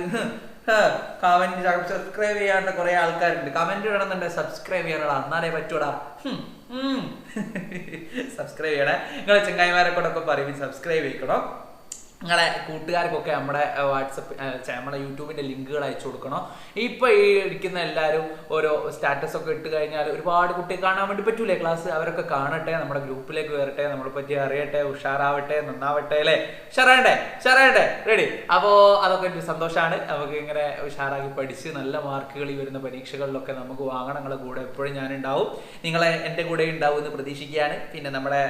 കമന്റ് സബ്സ്ക്രൈബ് ചെയ്യാണ്ട് കുറെ ആൾക്കാരുണ്ട്. കമന്റ് ഇടണമെന്നുണ്ടെങ്കിൽ സബ്സ്ക്രൈബ് ചെയ്യണടാ, എന്നാലേ പറ്റൂടാ. സബ്സ്ക്രൈബ് ചെയ്യണേ. നിങ്ങളെ ചങ്ങായിമാരെ കൊണ്ടൊക്കെ പറയും സബ്സ്ക്രൈബ് ചെയ്യണം. നിങ്ങളെ കൂട്ടുകാർക്കൊക്കെ നമ്മുടെ വാട്സപ്പ് നമ്മുടെ യൂട്യൂബിന്റെ ലിങ്കുകൾ അയച്ചു കൊടുക്കണം. ഇപ്പൊ ഈ ഇരിക്കുന്ന എല്ലാവരും ഓരോ സ്റ്റാറ്റസ് ഒക്കെ ഇട്ട് കഴിഞ്ഞാൽ ഒരുപാട് കുട്ടികൾ കാണാൻ വേണ്ടി പറ്റൂലേ ക്ലാസ്. അവരൊക്കെ കാണട്ടെ, നമ്മുടെ ഗ്രൂപ്പിലേക്ക് വരട്ടെ, നമ്മളെ പറ്റി അറിയട്ടെ, ഉഷാറാവട്ടെ, നന്നാവട്ടെ അല്ലെ. ഷെയറേണ്ടേ. റെഡി. അപ്പോ അതൊക്കെ ഒരു സന്തോഷമാണ്. നമുക്ക് ഇങ്ങനെ ഉഷാറാക്കി പഠിച്ച് നല്ല മാർക്കുകൾ ഈ വരുന്ന പരീക്ഷകളിലൊക്കെ നമുക്ക് വാങ്ങണം. നിങ്ങളെ കൂടെ എപ്പോഴും ഞാനുണ്ടാവും. നിങ്ങളെ എൻ്റെ കൂടെ ഉണ്ടാവും എന്ന് പ്രതീക്ഷിക്കുകയാണ്. പിന്നെ നമ്മുടെ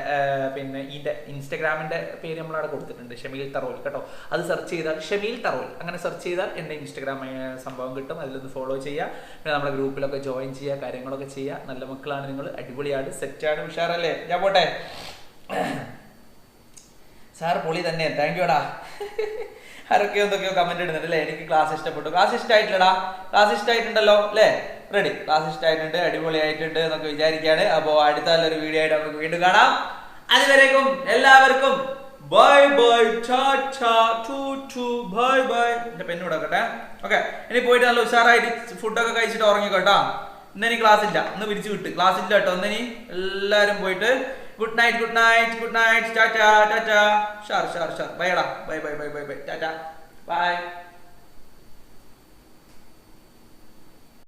ഇതിന്റെ ഇൻസ്റ്റാഗ്രാമിന്റെ പേര് നമ്മളവിടെ കൊടുത്തിട്ടുണ്ട്, ഷമീൽ തറോൽ കേട്ടോ. അത് സെർച്ച് ചെയ്താൽ ഷമീൽ തറോൽ അങ്ങനെ സെർച്ച് ചെയ്താൽ എൻ്റെ ഇൻസ്റ്റാഗ്രാം സംഭവം കിട്ടും. അതിലൊന്ന് ഫോളോ ചെയ്യുക. പിന്നെ നമ്മുടെ ഗ്രൂപ്പിലൊക്കെ ജോയിൻ ചെയ്യുക, കാര്യങ്ങളൊക്കെ ചെയ്യുക. നല്ല മക്കളാണ് നിങ്ങൾ, അടിപൊളിയാണ്, സെറ്റാണ്, ഉഷാറല്ലേ. ഞാൻ പോട്ടെ. സാർ പൊളി തന്നെ, താങ്ക് യുടാ. ആരൊക്കെയോ എന്തൊക്കെയോ കമന്റ് ഇടുന്നുണ്ട് അല്ലേ. എനിക്ക് ക്ലാസ് ഇഷ്ടപ്പെട്ടു. ക്ലാസ് ഇഷ്ടമായിട്ടില്ലടാ. ക്ലാസ് ഇഷ്ടമായിട്ടുണ്ടല്ലോ അല്ലേ. റെഡി. ക്ലാസ് ഇഷ്ടമായിട്ടുണ്ട്, അടിപൊളിയായിട്ടുണ്ട് എന്നൊക്കെ വിചാരിക്കുകയാണ്. അപ്പോൾ അടുത്ത നല്ലൊരു വീഡിയോ ആയിട്ട് നമുക്ക് വീണ്ടും കാണാം. അതുവരേക്കും എല്ലാവർക്കും bye bye, Tata, to bye bye. എന്റെ പെണ്ണ് കൊടുക്കട്ടെ. ഓക്കെ, ഇനി പോയിട്ട് നല്ല ഉഷാറായിട്ട് ഫുഡൊക്കെ കഴിച്ചിട്ട് ഉറങ്ങിക്കോട്ടോ. ഇന്നെനി ക്ലാസ് ഇല്ല, ഇന്ന് പിരിച്ചു വിട്ട് ക്ലാസ് ഇല്ല കേട്ടോ. ഇന്നെനി എല്ലാരും പോയിട്ട് ഗുഡ് നൈറ്റ്, ടാറ്റാ. ഷാർ ബൈ ടാറ്റാ, ബൈ.